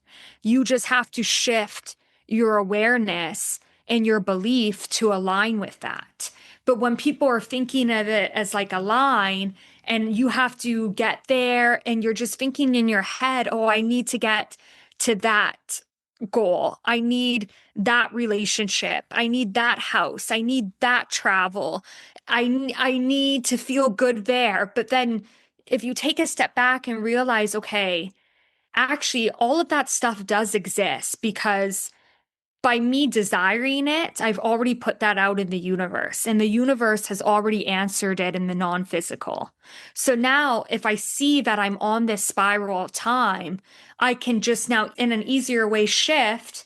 You just have to shift your awareness and your belief to align with that. But when people are thinking of it as like a line, and you have to get there, and you're just thinking in your head, oh, I need to get to that goal. I need that relationship. I need that house. I need that travel. I need to feel good there. But then if you take a step back and realize, okay, actually, all of that stuff does exist, because by me desiring it, I've already put that out in the universe, and the universe has already answered it in the non-physical. So now if I see that I'm on this spiral of time, I can just now in an easier way shift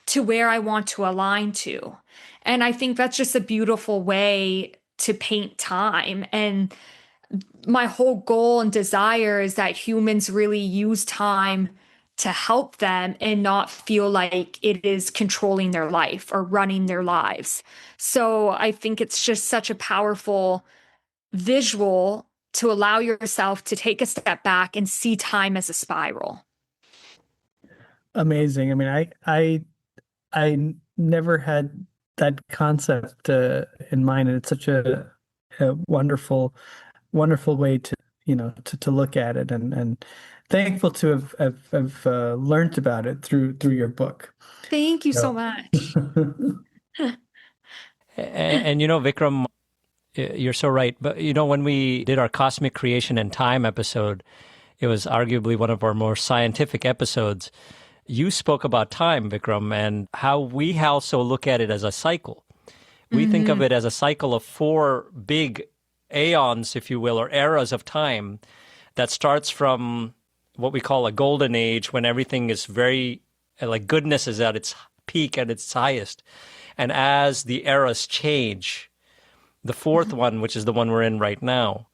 to where I want to align to. And I think that's just a beautiful way to paint time. And my whole goal and desire is that humans really use time to help them and not feel like it is controlling their life or running their lives. So I think it's just such a powerful visual to allow yourself to take a step back and see time as a spiral. Amazing. I mean, I never had that concept in mind, and it's such a wonderful way to to look at it, and thankful to have learned about it through your book. Thank you so So much. And Vikram, you're so right. But when we did our Cosmic Creation and Time episode, it was arguably one of our more scientific episodes. You spoke about time, Vikram, and how we also look at it as a cycle. We think of it as a cycle of 4 big aeons, if you will, or eras of time that starts from what we call a golden age, when everything is very, like, goodness is at its peak, at its highest. And as the eras change, the 4th one, which is the one we're in right now,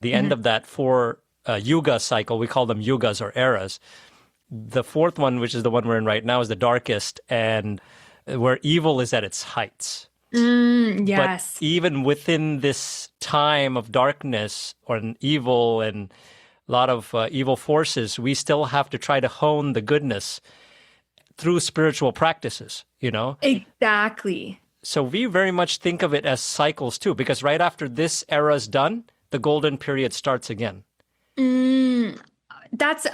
the end of that 4 yuga cycle, we call them yugas or eras. The 4th one, which is the one we're in right now, is the darkest, and where evil is at its heights. Yes. But even within this time of darkness or an evil and a lot of evil forces, we still have to try to hone the goodness through spiritual practices, Exactly. So we very much think of it as cycles too, because right after this era is done, the golden period starts again.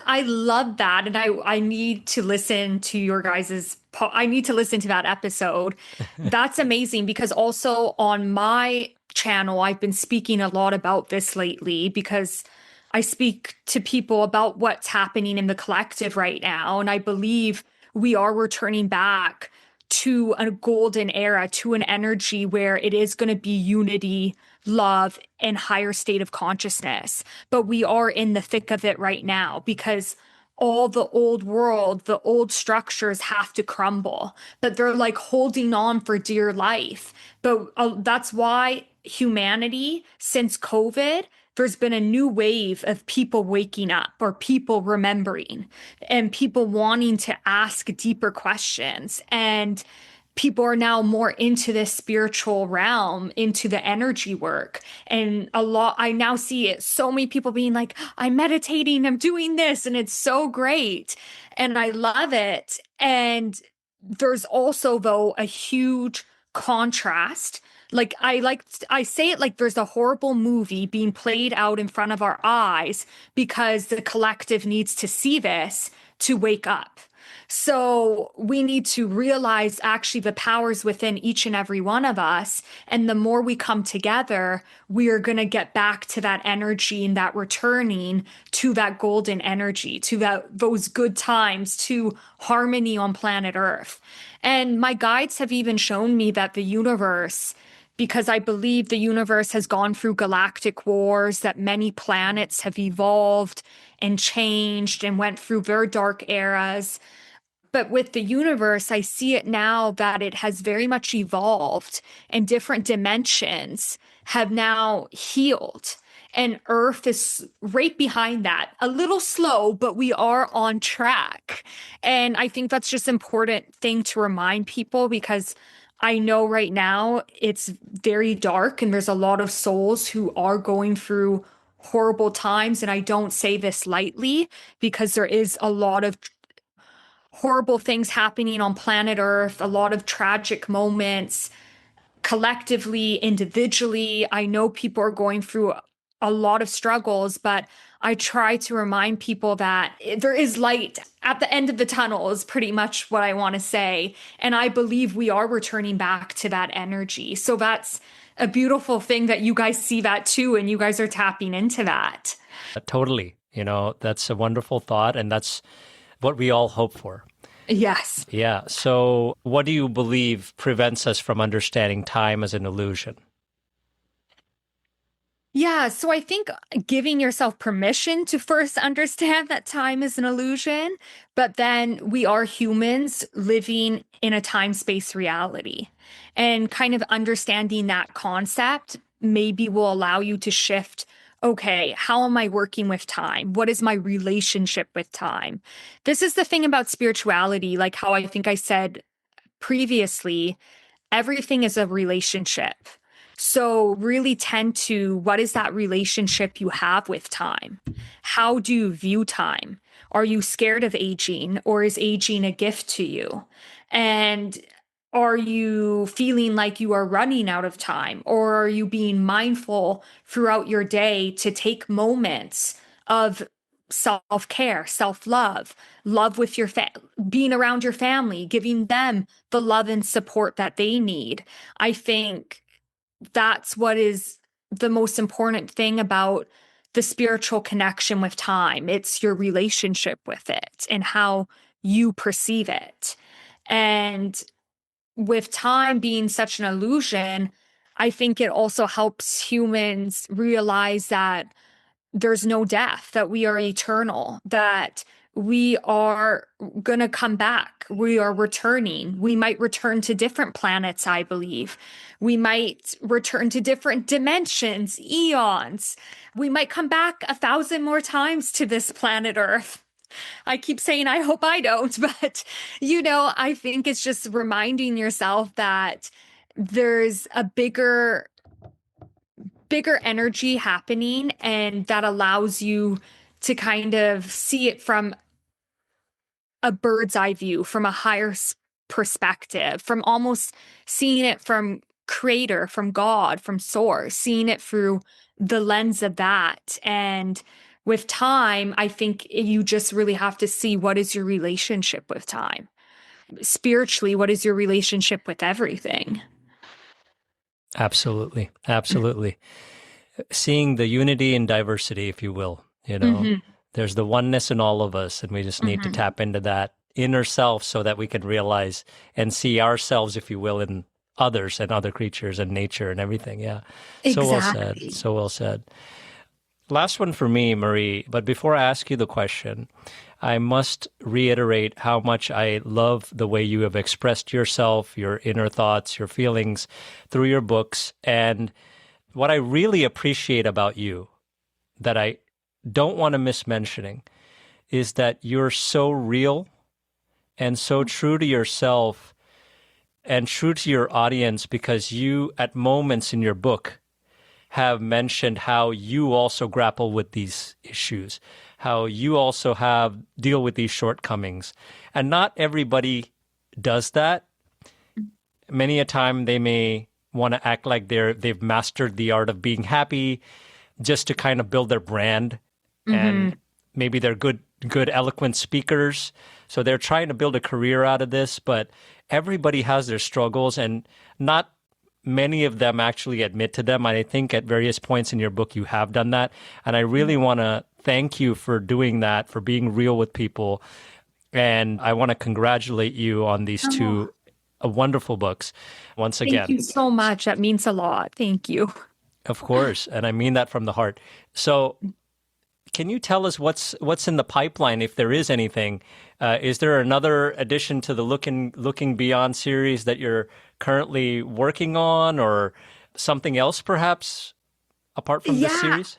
I love that. And I need to listen to your guys's, I need to listen to that episode. That's amazing, because also on my channel, I've been speaking a lot about this lately, because I speak to people about what's happening in the collective right now. And I believe we are returning back to a golden era, to an energy where it is going to be unity, love, and higher state of consciousness. But we are in the thick of it right now, because all the old world, the old structures have to crumble, but they're like holding on for dear life. But that's why humanity, since COVID, there's been a new wave of people waking up, or people remembering, and people wanting to ask deeper questions. And people are now more into this spiritual realm, into the energy work. And I now see it, so many people being like, I'm meditating, I'm doing this, and it's so great. And I love it. And there's also, though, a huge contrast. I say it like there's a horrible movie being played out in front of our eyes because the collective needs to see this to wake up. So we need to realize actually the powers within each and every one of us. And the more we come together, we are going to get back to that energy and that returning to that golden energy, to those good times, to harmony on planet Earth. And my guides have even shown me that the universe, because I believe the universe has gone through galactic wars, that many planets have evolved and changed and went through very dark eras. But with the universe, I see it now that it has very much evolved and different dimensions have now healed. And Earth is right behind that, a little slow, but we are on track. And I think that's just an important thing to remind people, because I know right now it's very dark and there's a lot of souls who are going through horrible times. And I don't say this lightly, because there is a lot of horrible things happening on planet Earth, a lot of tragic moments, collectively, individually. I know people are going through a lot of struggles, but I try to remind people that there is light at the end of the tunnel, is pretty much what I want to say. And I believe we are returning back to that energy. So that's a beautiful thing that you guys see that too, and you guys are tapping into that. Totally. That's a wonderful thought, and that's what we all hope for. Yes. Yeah. So what do you believe prevents us from understanding time as an illusion? Yeah, so I think giving yourself permission to first understand that time is an illusion, but then we are humans living in a time-space reality. And kind of understanding that concept maybe will allow you to shift, okay, how am I working with time? What is my relationship with time? This is the thing about spirituality, like how I think I said previously, everything is a relationship. So really tend to, what is that relationship you have with time? How do you view time? Are you scared of aging, or is aging a gift to you? And are you feeling like you are running out of time, or are you being mindful throughout your day to take moments of self-care, self-love, love with your being around your family, giving them the love and support that they need? I think that's what is the most important thing about the spiritual connection with time. It's your relationship with it and how you perceive it. And with time being such an illusion, I think it also helps humans realize that there's no death, that we are eternal, that we are going to come back. We are returning. We might return to different planets, I believe. We might return to different dimensions, eons. We might come back 1,000 more times to this planet Earth. I keep saying, I hope I don't, but I think it's just reminding yourself that there's a bigger energy happening, and that allows you to kind of see it from a bird's eye view, from a higher perspective, from almost seeing it from creator, from God, from source, seeing it through the lens of that. And with time, I think you just really have to see, what is your relationship with time? Spiritually, what is your relationship with everything? Absolutely. Absolutely. Seeing the unity and diversity, if you will, there's the oneness in all of us, and we just need to tap into that inner self so that we can realize and see ourselves, if you will, in others and other creatures and nature and everything. Yeah. Exactly. So well said. So well said. Last one for me, Marie, but before I ask you the question, I must reiterate how much I love the way you have expressed yourself, your inner thoughts, your feelings through your books. And what I really appreciate about you, that I don't want to miss mentioning, is that you're so real and so true to yourself and true to your audience, because you, at moments in your book, have mentioned how you also grapple with these issues, how you also deal with these shortcomings. And not everybody does that, many a time they may want to act like they've mastered the art of being happy just to kind of build their brand. And maybe they're good eloquent speakers. So they're trying to build a career out of this, but everybody has their struggles, and not many of them actually admit to them. I think at various points in your book you have done that. And I really want to thank you for doing that, for being real with people. And I want to congratulate you on these two wonderful books once again. Thank you so much. That means a lot. Thank you. Of course. And I mean that from the heart. So can you tell us what's in the pipeline, if there is anything? Is there another addition to the Looking Beyond series that you're currently working on, or something else perhaps apart from this series?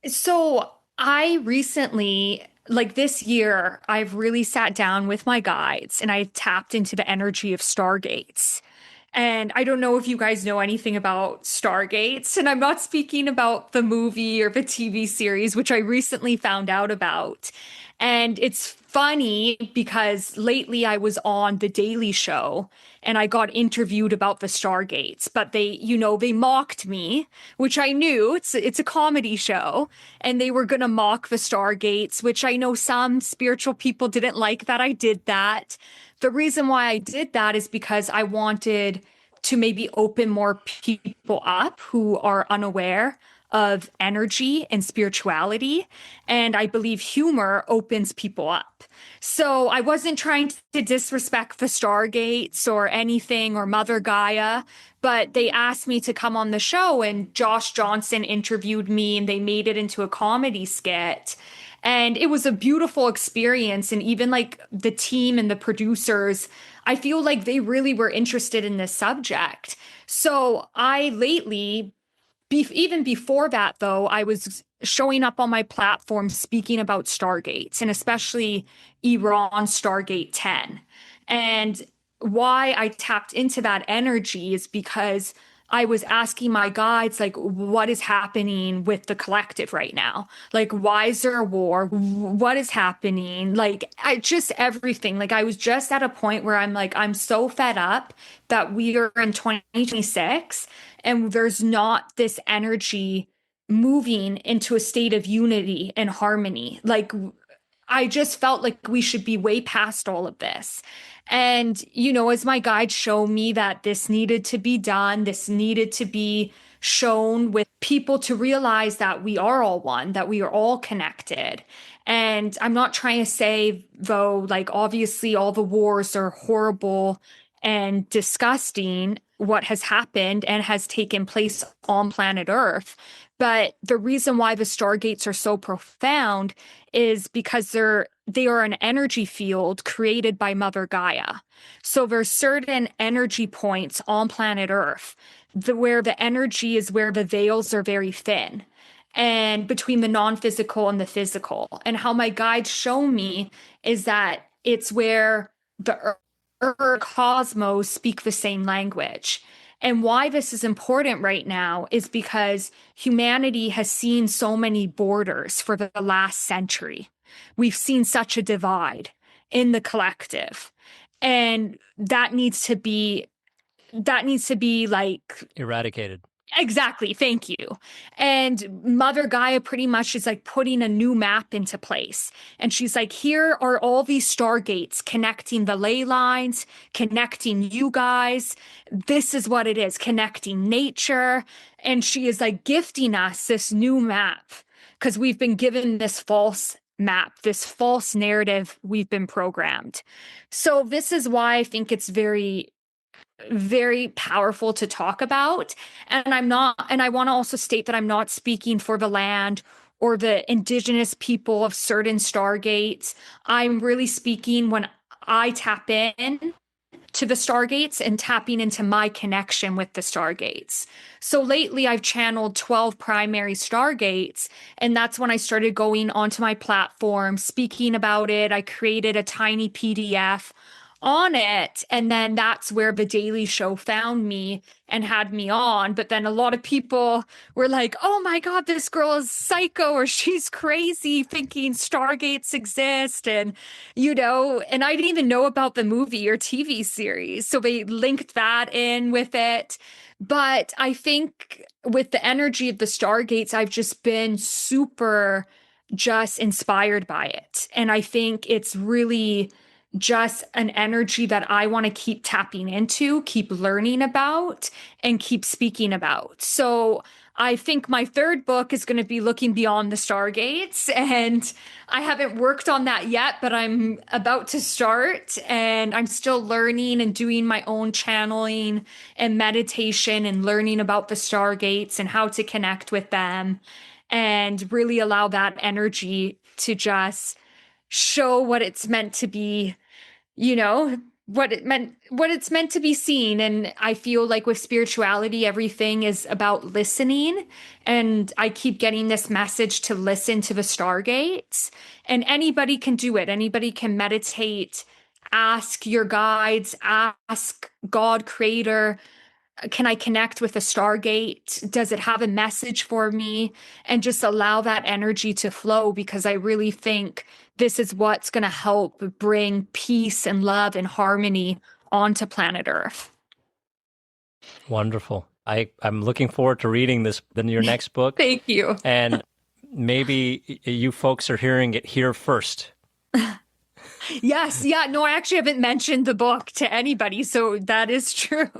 So I recently, like this year, I've really sat down with my guides and I tapped into the energy of stargates. And I don't know if you guys know anything about stargates, and I'm not speaking about the movie or the TV series, which I recently found out about. And it's funny because lately I was on The Daily Show and I got interviewed about the stargates, but they mocked me, which I knew. It's a comedy show, and they were going to mock the stargates, which I know some spiritual people didn't like that I did that. The reason why I did that is because I wanted to maybe open more people up who are unaware of energy and spirituality. And I believe humor opens people up. So I wasn't trying to disrespect the stargates or anything, or Mother Gaia, but they asked me to come on the show, and Josh Johnson interviewed me and they made it into a comedy skit. And it was a beautiful experience. And even like the team and the producers, I feel like they really were interested in this subject. So I lately, even before that, though, I was showing up on my platform speaking about stargates, and especially Iran Stargate 10. And why I tapped into that energy is because I was asking my guides, like, what is happening with the collective right now? Like, why is there a war? What is happening? Like, just everything. Like, I was just at a point where I'm like, I'm so fed up that we are in 2026 and there's not this energy moving into a state of unity and harmony. Like, I just felt like we should be way past all of this. And, as my guides show me that this needed to be done, this needed to be shown with people to realize that we are all one, that we are all connected. And I'm not trying to say, though, like, obviously all the wars are horrible and disgusting, what has happened and has taken place on planet Earth. But the reason why the stargates are so profound is because they are an energy field created by Mother Gaia. So there's certain energy points on planet Earth where the energy is where the veils are very thin, and between the non-physical and the physical. And how my guides show me is that it's where the Earth cosmos speak the same language. And why this is important right now is because humanity has seen so many borders for the last century. We've seen such a divide in the collective. And that needs to be like Eradicated. Exactly. Thank you. And Mother Gaia pretty much is like putting a new map into place. And she's like, here are all these stargates connecting the ley lines, connecting you guys. This is what it is, connecting nature. And she is like gifting us this new map because we've been given this false map, this false narrative. We've been programmed. So this is why I think it's very powerful to talk about. And I want to also state that I'm not speaking for the land or the indigenous people of certain stargates. I'm really speaking when I tap in to the stargates and tapping into my connection with the stargates. So lately I've channeled 12 primary stargates, and that's when I started going onto my platform, speaking about it. I created a tiny PDF on it. And then that's where The Daily Show found me and had me on. But then a lot of people were like, oh my God, this girl is psycho, or she's crazy thinking stargates exist. And, and I didn't even know about the movie or TV series. So they linked that in with it. But I think with the energy of the stargates, I've just been super just inspired by it. And I think it's really just an energy that I want to keep tapping into, keep learning about, and keep speaking about. So I think my third book is going to be looking beyond the stargates, and I haven't worked on that yet, but I'm about to start, and I'm still learning and doing my own channeling and meditation and learning about the stargates and how to connect with them and really allow that energy to just show what it's meant to be, what it's meant to be seen. And I feel like with spirituality, everything is about listening. And I keep getting this message to listen to the stargates, and anybody can do it. Anybody can meditate, ask your guides, ask God, creator, can I connect with a stargate? Does it have a message for me? And just allow that energy to flow, because I really think this is what's going to help bring peace and love and harmony onto planet Earth. Wonderful. I'm looking forward to reading your next book. Thank you. And maybe you folks are hearing it here first. Yes. Yeah. No, I actually haven't mentioned the book to anybody, so that is true.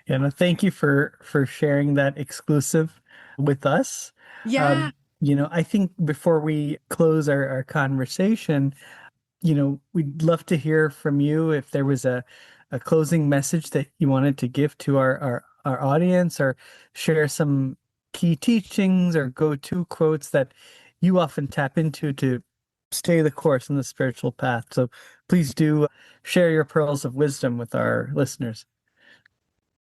Yeah, no, thank you for sharing that exclusive with us. Yeah. I think before we close our conversation, we'd love to hear from you if there was a closing message that you wanted to give to our audience, or share some key teachings or go-to quotes that you often tap into to stay the course in the spiritual path. So please do share your pearls of wisdom with our listeners.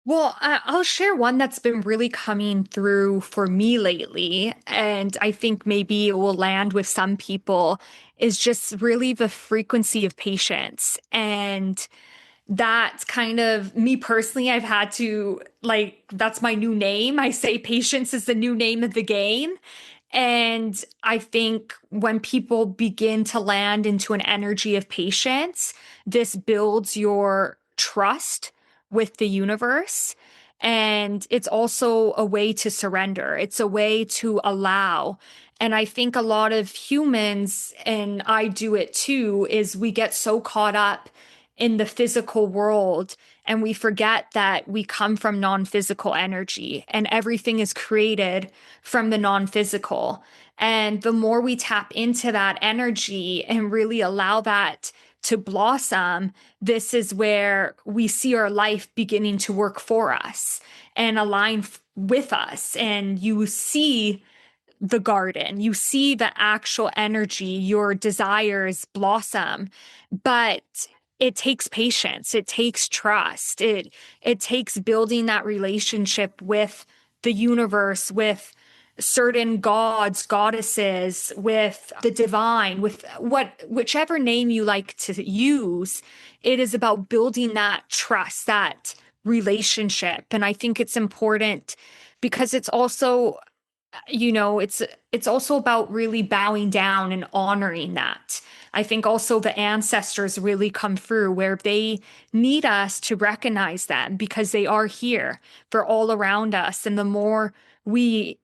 Well, I'll share one that's been really coming through for me lately, and I think maybe it will land with some people, is just really the frequency of patience. And that's kind of me personally. I've had to, that's my new name. I say patience is the new name of the game. And I think when people begin to land into an energy of patience, this builds your trust with the universe. And it's also a way to surrender. It's a way to allow. And I think a lot of humans, and I do it too, is we get so caught up in the physical world, and we forget that we come from non-physical energy, and everything is created from the non-physical. And the more we tap into that energy and really allow that to blossom, this is where we see our life beginning to work for us and align with us. And you see the garden, you see the actual energy, your desires blossom. But it takes patience. It takes trust. It takes building that relationship with the universe, with certain gods, goddesses, with the divine, with whichever name you like to use. It is about building that trust, that relationship. And I think it's important because it's also, it's also about really bowing down and honoring that. I think also the ancestors really come through, where they need us to recognize them because they are here. They're all around us. And the more we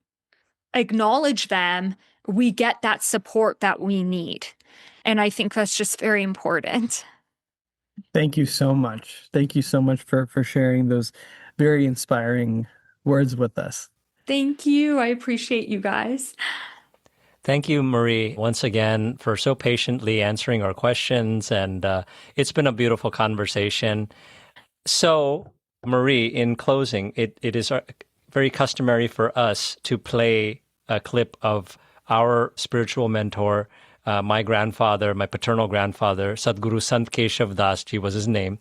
acknowledge them, we get that support that we need. And I think that's just very important. Thank you so much. Thank you so much for sharing those very inspiring words with us. Thank you. I appreciate you guys. Thank you, Marie, once again, for so patiently answering our questions. And it's been a beautiful conversation. So, Marie, in closing, it is very customary for us to play a clip of our spiritual mentor, my grandfather, my paternal grandfather, Sadhguru Sant Keshav Das Ji was his name.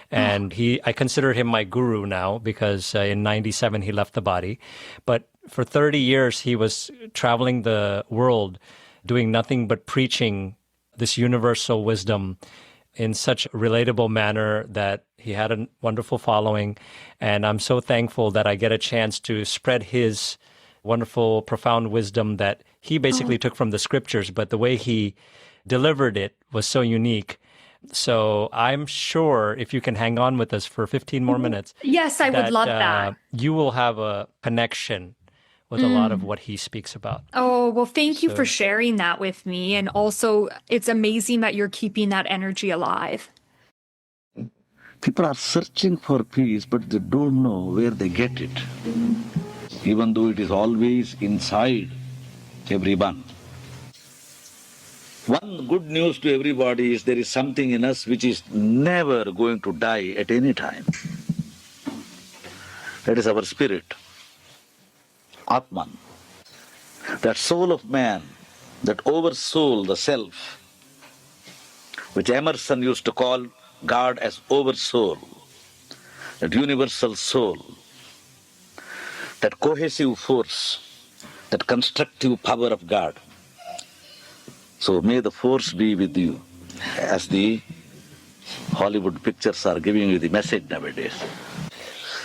And I consider him my guru now, because in 97 he left the body. But for 30 years he was traveling the world doing nothing but preaching this universal wisdom in such a relatable manner that he had a wonderful following. And I'm so thankful that I get a chance to spread his wonderful, profound wisdom that he basically took from the scriptures, but the way he delivered it was so unique. So I'm sure if you can hang on with us for 15 more minutes, Yes, I would love that. You will have a connection with a lot of what he speaks about. Oh, well, thank you for sharing that with me. And also, it's amazing that you're keeping that energy alive. People are searching for peace, but they don't know where they get it, even though it is always inside everyone. One good news to everybody is there is something in us which is never going to die at any time. That is our spirit, Atman. That soul of man, that oversoul, the self, which Emerson used to call God as oversoul, that universal soul, that cohesive force, that constructive power of God. So may the force be with you, as the Hollywood pictures are giving you the message nowadays.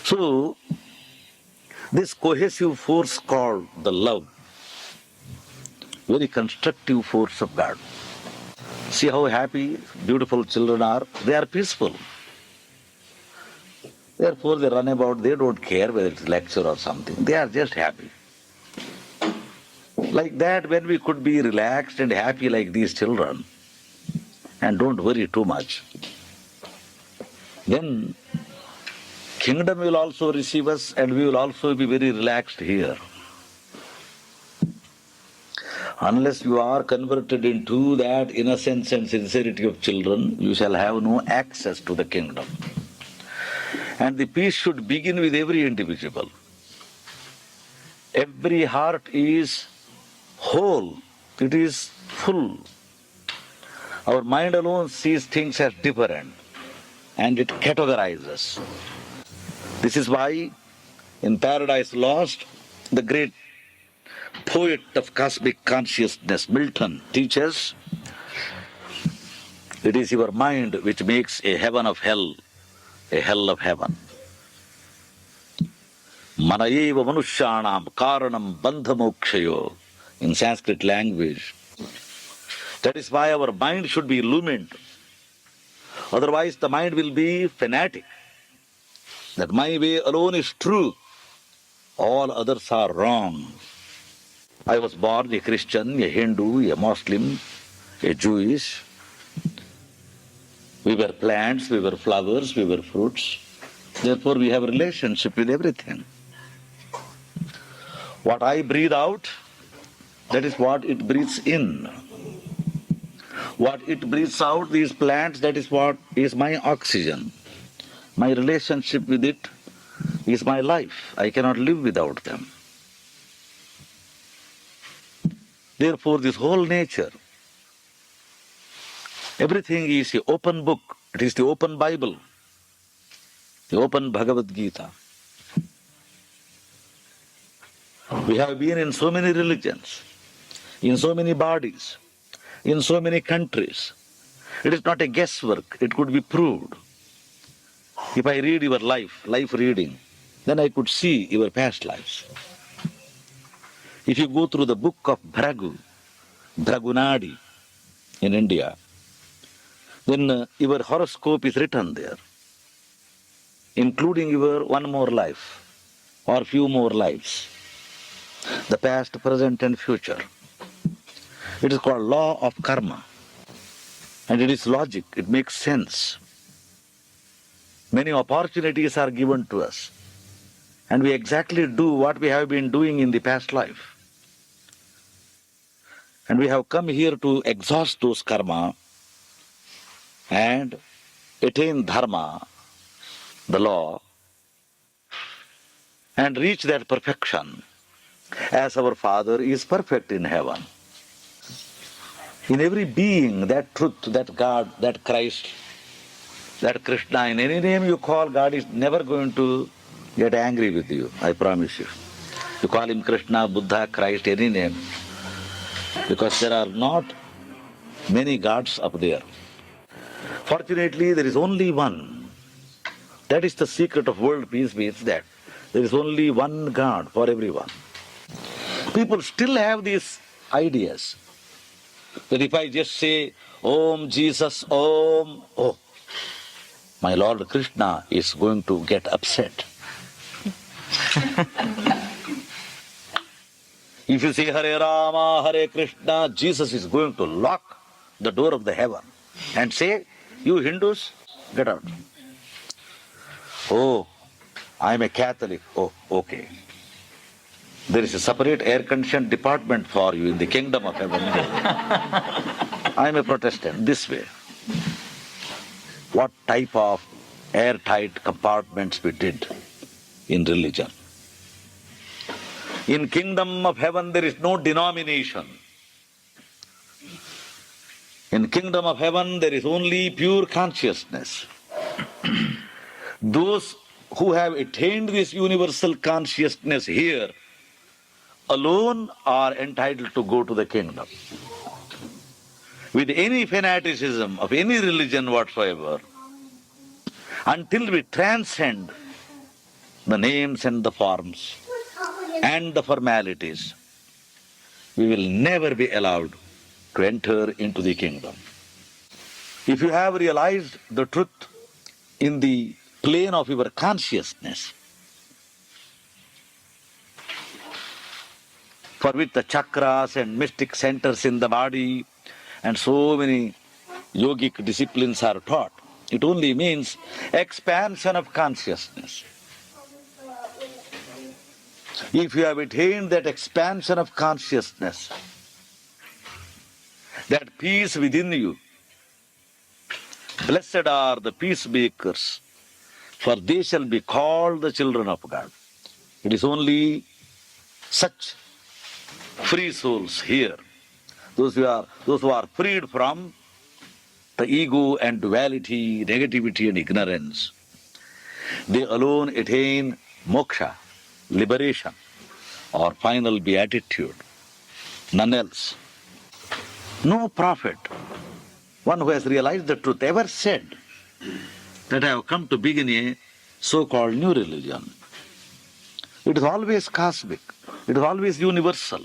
So, this cohesive force called the love, very constructive force of God. See how happy, beautiful children are. They are peaceful. Therefore, they run about, they don't care whether it's lecture or something. They are just happy. Like that, when we could be relaxed and happy like these children, and don't worry too much, then kingdom will also receive us and we will also be very relaxed here. Unless you are converted into that innocence and sincerity of children, you shall have no access to the kingdom. And the peace should begin with every individual. Every heart is whole, it is full. Our mind alone sees things as different and it categorizes. This is why in Paradise Lost, the great poet of cosmic consciousness, Milton, teaches, it is your mind which makes a heaven of hell of heaven. Manayeva manushyanam karanam bandhamokshayo, in Sanskrit language. That is why our mind should be illumined. Otherwise the mind will be fanatic. That my way alone is true, all others are wrong. I was born a Christian, a Hindu, a Muslim, a Jewish. We were plants, we were flowers, we were fruits. Therefore we have a relationship with everything. What I breathe out, that is what it breathes in. What it breathes out, these plants, that is what is my oxygen. My relationship with it is my life. I cannot live without them. Therefore, this whole nature, everything is the open book. It is the open Bible, the open Bhagavad Gita. We have been in so many religions, in so many bodies, in so many countries. It is not a guesswork. It could be proved. If I read your life reading, then I could see your past lives. If you go through the book of Bhragunadi in India, then your horoscope is written there, including your one more life or few more lives, the past, present and future. It is called law of karma, and it is logic, it makes sense. Many opportunities are given to us, and we exactly do what we have been doing in the past life. And we have come here to exhaust those karma and attain dharma, the law, and reach that perfection as our Father is perfect in heaven. In every being, that truth, that God, that Christ, that Krishna, in any name you call, God is never going to get angry with you, I promise you. You call him Krishna, Buddha, Christ, any name, because there are not Many gods up there. Fortunately, there is only one. That is the secret of world peace, means that there is only one God for everyone. People still have these ideas that if I just say, Om Jesus, Om, oh, my Lord Krishna is going to get upset. If you say Hare Rama, Hare Krishna, Jesus is going to lock the door of the heaven and say, you Hindus, get out. Oh, I'm a Catholic. Oh, okay. There is a separate air-conditioned department for you in the kingdom of heaven. I'm a Protestant, this way. What type of airtight compartments we did in religion. In kingdom of heaven there is no denomination. In kingdom of heaven there is only pure consciousness. Those who have attained this universal consciousness here alone are entitled to go to the kingdom. With any fanaticism of any religion whatsoever, until we transcend the names and the forms and the formalities, we will never be allowed to enter into the kingdom. If you have realized the truth in the plane of your consciousness, for which the chakras and mystic centers in the body and so many yogic disciplines are taught, it only means expansion of consciousness. If you have attained that expansion of consciousness, that peace within you, blessed are the peacemakers, for they shall be called the children of God. It is only such free souls here, those who are freed from the ego and duality, negativity and ignorance. They alone attain moksha, liberation, or final beatitude. None else. No prophet, one who has realized the truth, ever said that I have come to begin a so-called new religion. It is always cosmic, it is always universal,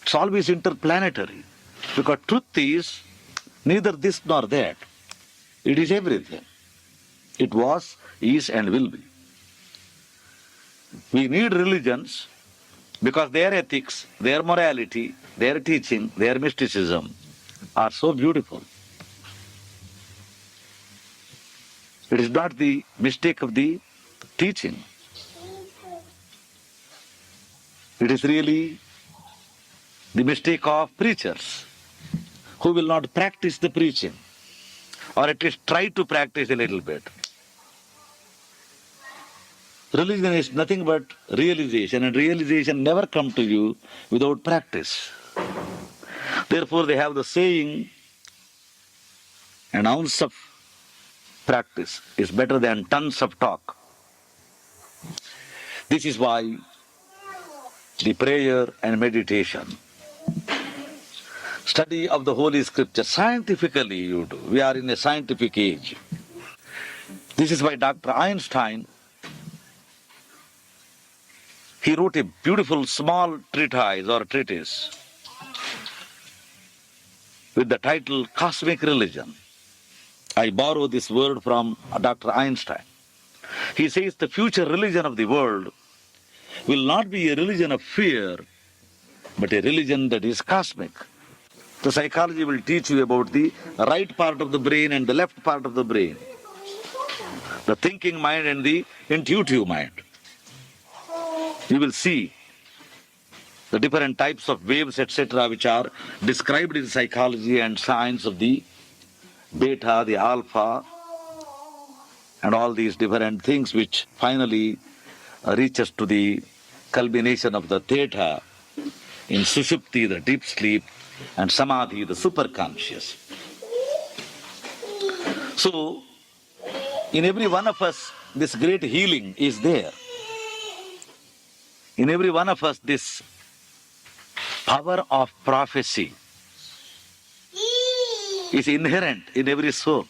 it's always interplanetary, because truth is neither this nor that. It is everything. It was, is and will be. We need religions because their ethics, their morality, their teaching, their mysticism are so beautiful. It is not the mistake of the teaching. It is really the mistake of preachers who will not practice the preaching, or at least try to practice a little bit. Religion is nothing but realization, and realization never comes to you without practice. Therefore they have the saying, an ounce of practice is better than tons of talk. This is why the prayer and meditation, study of the Holy Scripture, scientifically you do. We are in a scientific age. This is why Dr. Einstein, he wrote a beautiful small treatise or treatise with the title Cosmic Religion. I borrow this word from Dr. Einstein. He says the future religion of the world will not be a religion of fear, but a religion that is cosmic. The psychology will teach you about the right part of the brain and the left part of the brain, the thinking mind and the intuitive mind. You will see the different types of waves, etc., which are described in psychology and science of the beta, the alpha, and all these different things which finally reaches to the culmination of the theta in sushupti, the deep sleep, and samadhi, the superconscious. So, in every one of us, this great healing is there. In every one of us, this power of prophecy is inherent in every soul.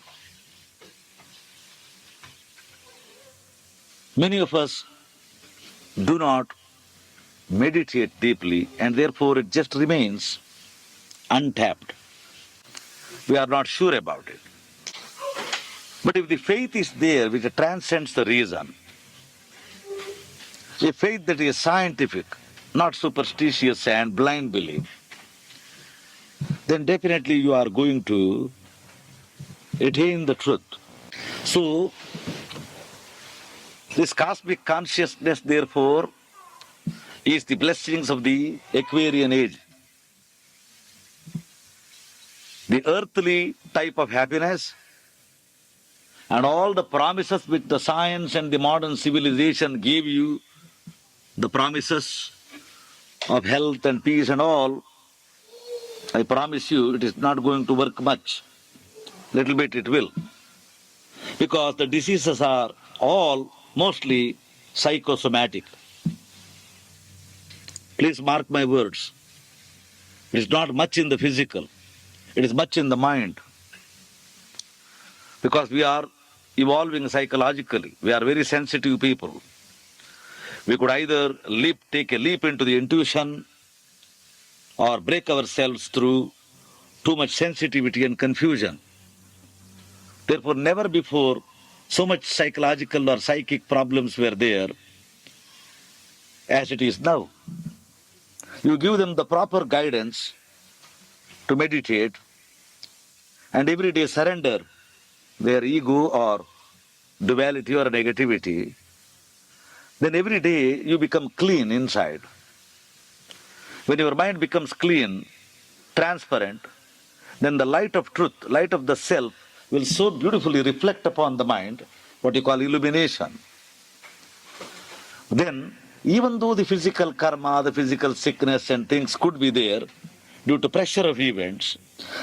Many of us do not meditate deeply, and therefore it just remains untapped. We are not sure about it. But if the faith is there which transcends the reason, a faith that is scientific, not superstitious and blind belief, then definitely you are going to attain the truth. So, this cosmic consciousness, therefore, is the blessings of the Aquarian age. The earthly type of happiness and all the promises which the science and the modern civilization gave you, the promises of health and peace and all, I promise you it is not going to work much. Little bit it will. Because the diseases are all mostly psychosomatic. Please mark my words. It is not much in the physical. It is much in the mind. Because we are evolving psychologically. We are very sensitive people. We could either take a leap into the intuition or break ourselves through too much sensitivity and confusion. Therefore, never before so much psychological or psychic problems were there as it is now. You give them the proper guidance to meditate and every day surrender their ego or duality or negativity, then every day you become clean inside. When your mind becomes clean, transparent, then the light of truth, light of the self, will so beautifully reflect upon the mind, what you call illumination. Then, even though the physical karma, the physical sickness and things could be there due to pressure of events,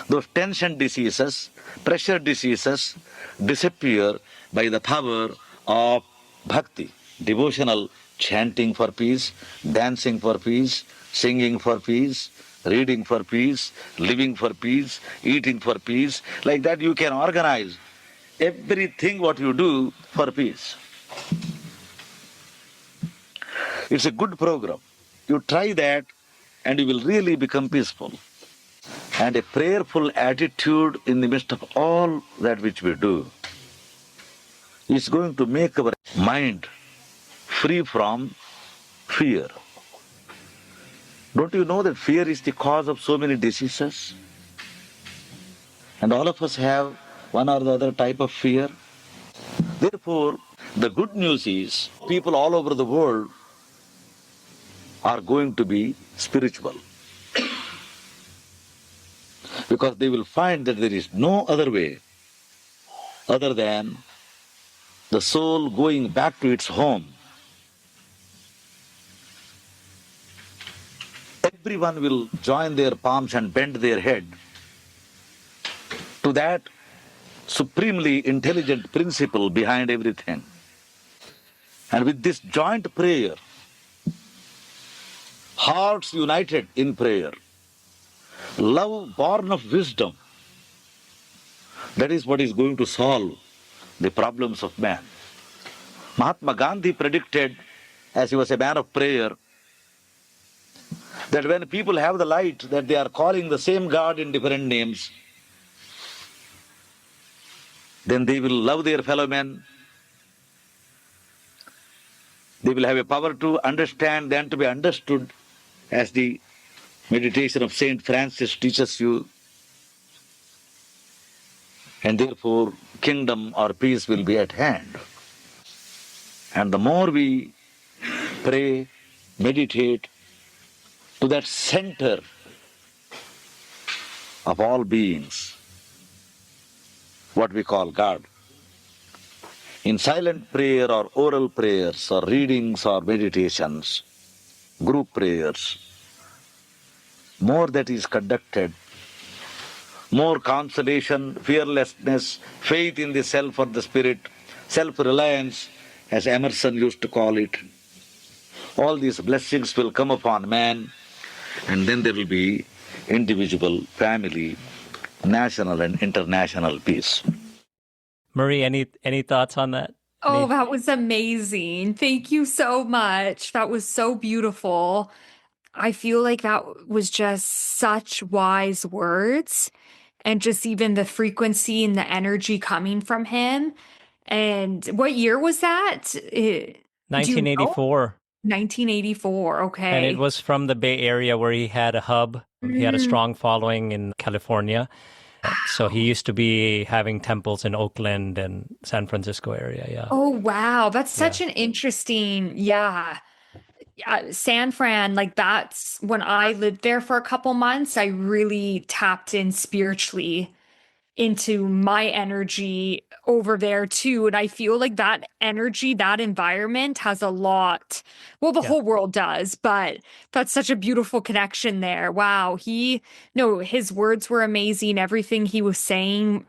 those tension diseases, pressure diseases disappear by the power of bhakti, devotional chanting for peace, dancing for peace, singing for peace, reading for peace, living for peace, eating for peace. Like that you can organize everything what you do for peace. It's a good program. You try that and you will really become peaceful. And a prayerful attitude in the midst of all that which we do is going to make our mind free from fear. Don't you know that fear is the cause of so many diseases? And all of us have one or the other type of fear. Therefore, the good news is people all over the world are going to be spiritual. Because they will find that there is no other way other than the soul going back to its home. Everyone will join their palms and bend their head to that supremely intelligent principle behind everything. And with this joint prayer, hearts united in prayer, love born of wisdom, that is what is going to solve the problems of man. Mahatma Gandhi predicted, as he was a man of prayer, that when people have the light that they are calling the same God in different names, then they will love their fellow men. They will have a power to understand and to be understood, as the meditation of Saint Francis teaches you. And therefore, kingdom or peace will be at hand. And the more we pray, meditate to that center of all beings, what we call God, in silent prayer or oral prayers or readings or meditations, group prayers, more that is conducted, more consolation, fearlessness, faith in the self or the spirit, self-reliance, as Emerson used to call it. All these blessings will come upon man, and then there will be individual, family, national and international peace. Marie, any thoughts on that? Oh, that was amazing. Thank you so much. That was so beautiful. I feel like that was just such wise words, and just even the frequency and the energy coming from him. And what year was that? Do you know? 1984. 1984. And it Okay. was from the Bay Area where he had a hub. He had a Mm, strong following in California. So he used to be having temples in Oakland and San Francisco area. Yeah. oh, wow. That's Yeah. such an interesting, yeah. San Fran, like that's when I lived there for a couple months, I really tapped in spiritually into my energy over there too. And I feel like that energy, that environment has a lot. Well, the Yeah. whole world does, but that's such a beautiful connection there. Wow. No, his words were amazing. Everything he was saying,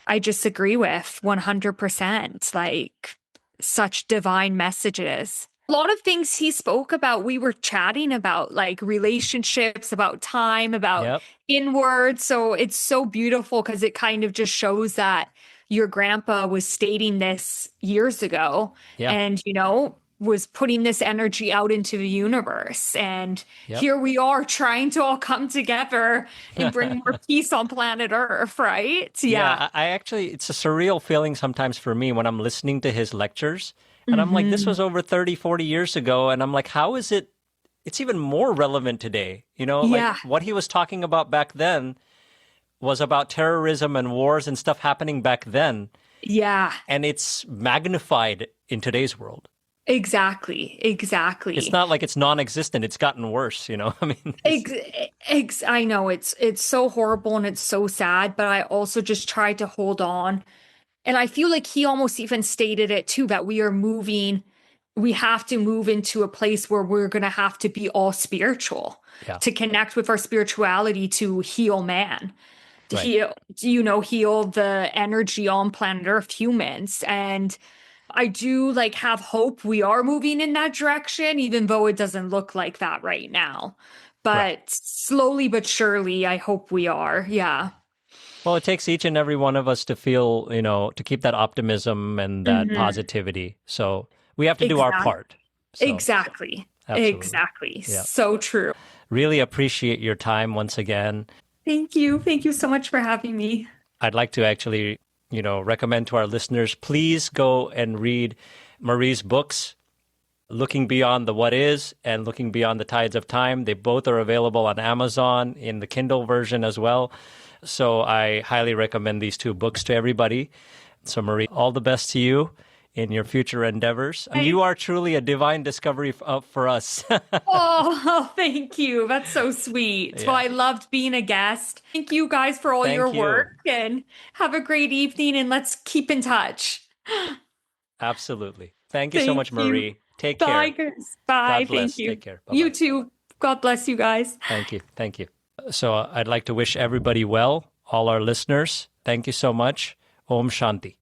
I just agree with 100%. Like such divine messages. A lot of things he spoke about, we were chatting about, like relationships, about time, about Yep. inward. So it's so beautiful because it kind of just shows that your grandpa was stating this years ago Yeah. and, was putting this energy out into the universe. And Yep. here we are trying to all come together and bring more peace on planet Earth, right? Yeah. Yeah, I actually, it's a surreal feeling sometimes for me when I'm listening to his lectures. And I'm like, this Hmm. was over 30, 40 years ago. And I'm like, how is it? It's even more relevant today. Like Yeah. what he was talking about back then was about terrorism and wars and stuff happening back then. Yeah. And it's magnified in today's world. Exactly. Exactly. It's not like it's non-existent. It's gotten worse, I mean, I know it's so horrible and it's so sad, but I also just tried to hold on. And I feel like he almost even stated it too, that we have to move into a place where we're going to have to be all spiritual yeah, to connect with our spirituality to heal man, to right. heal the energy on planet Earth, humans. And I do like have hope we are moving in that direction, even though it doesn't look like that right now. Right. But slowly but surely, I hope we are. Yeah. Well, it takes each and every one of us to feel, to keep that optimism and that Hmm. positivity. So we have to do our Exactly. part. So Exactly. absolutely. Exactly. Yeah. So true. Really appreciate your time once again. Thank you. Thank you so much for having me. I'd like to actually, recommend to our listeners, please go and read Marie's books, Looking Beyond the What Is and Looking Beyond the Tides of Time. They both are available on Amazon in the Kindle version as well. So I highly recommend these two books to everybody. So Marie, all the best to you in your future endeavors. And you are truly a divine discovery for us. Oh, thank you. That's so sweet. Yeah. Well, I loved being a guest. Thank you guys for all Thank your you. work and have a great evening and let's keep in touch. Absolutely. Thank you so Thank much, you. Marie. Take Bye, care. guys. Bye. God bless. Thank you. Take care. You Bye-bye. too. God bless you guys. Thank you. Thank you. So I'd like to wish everybody well, all our listeners. Thank you so much. Om Shanti.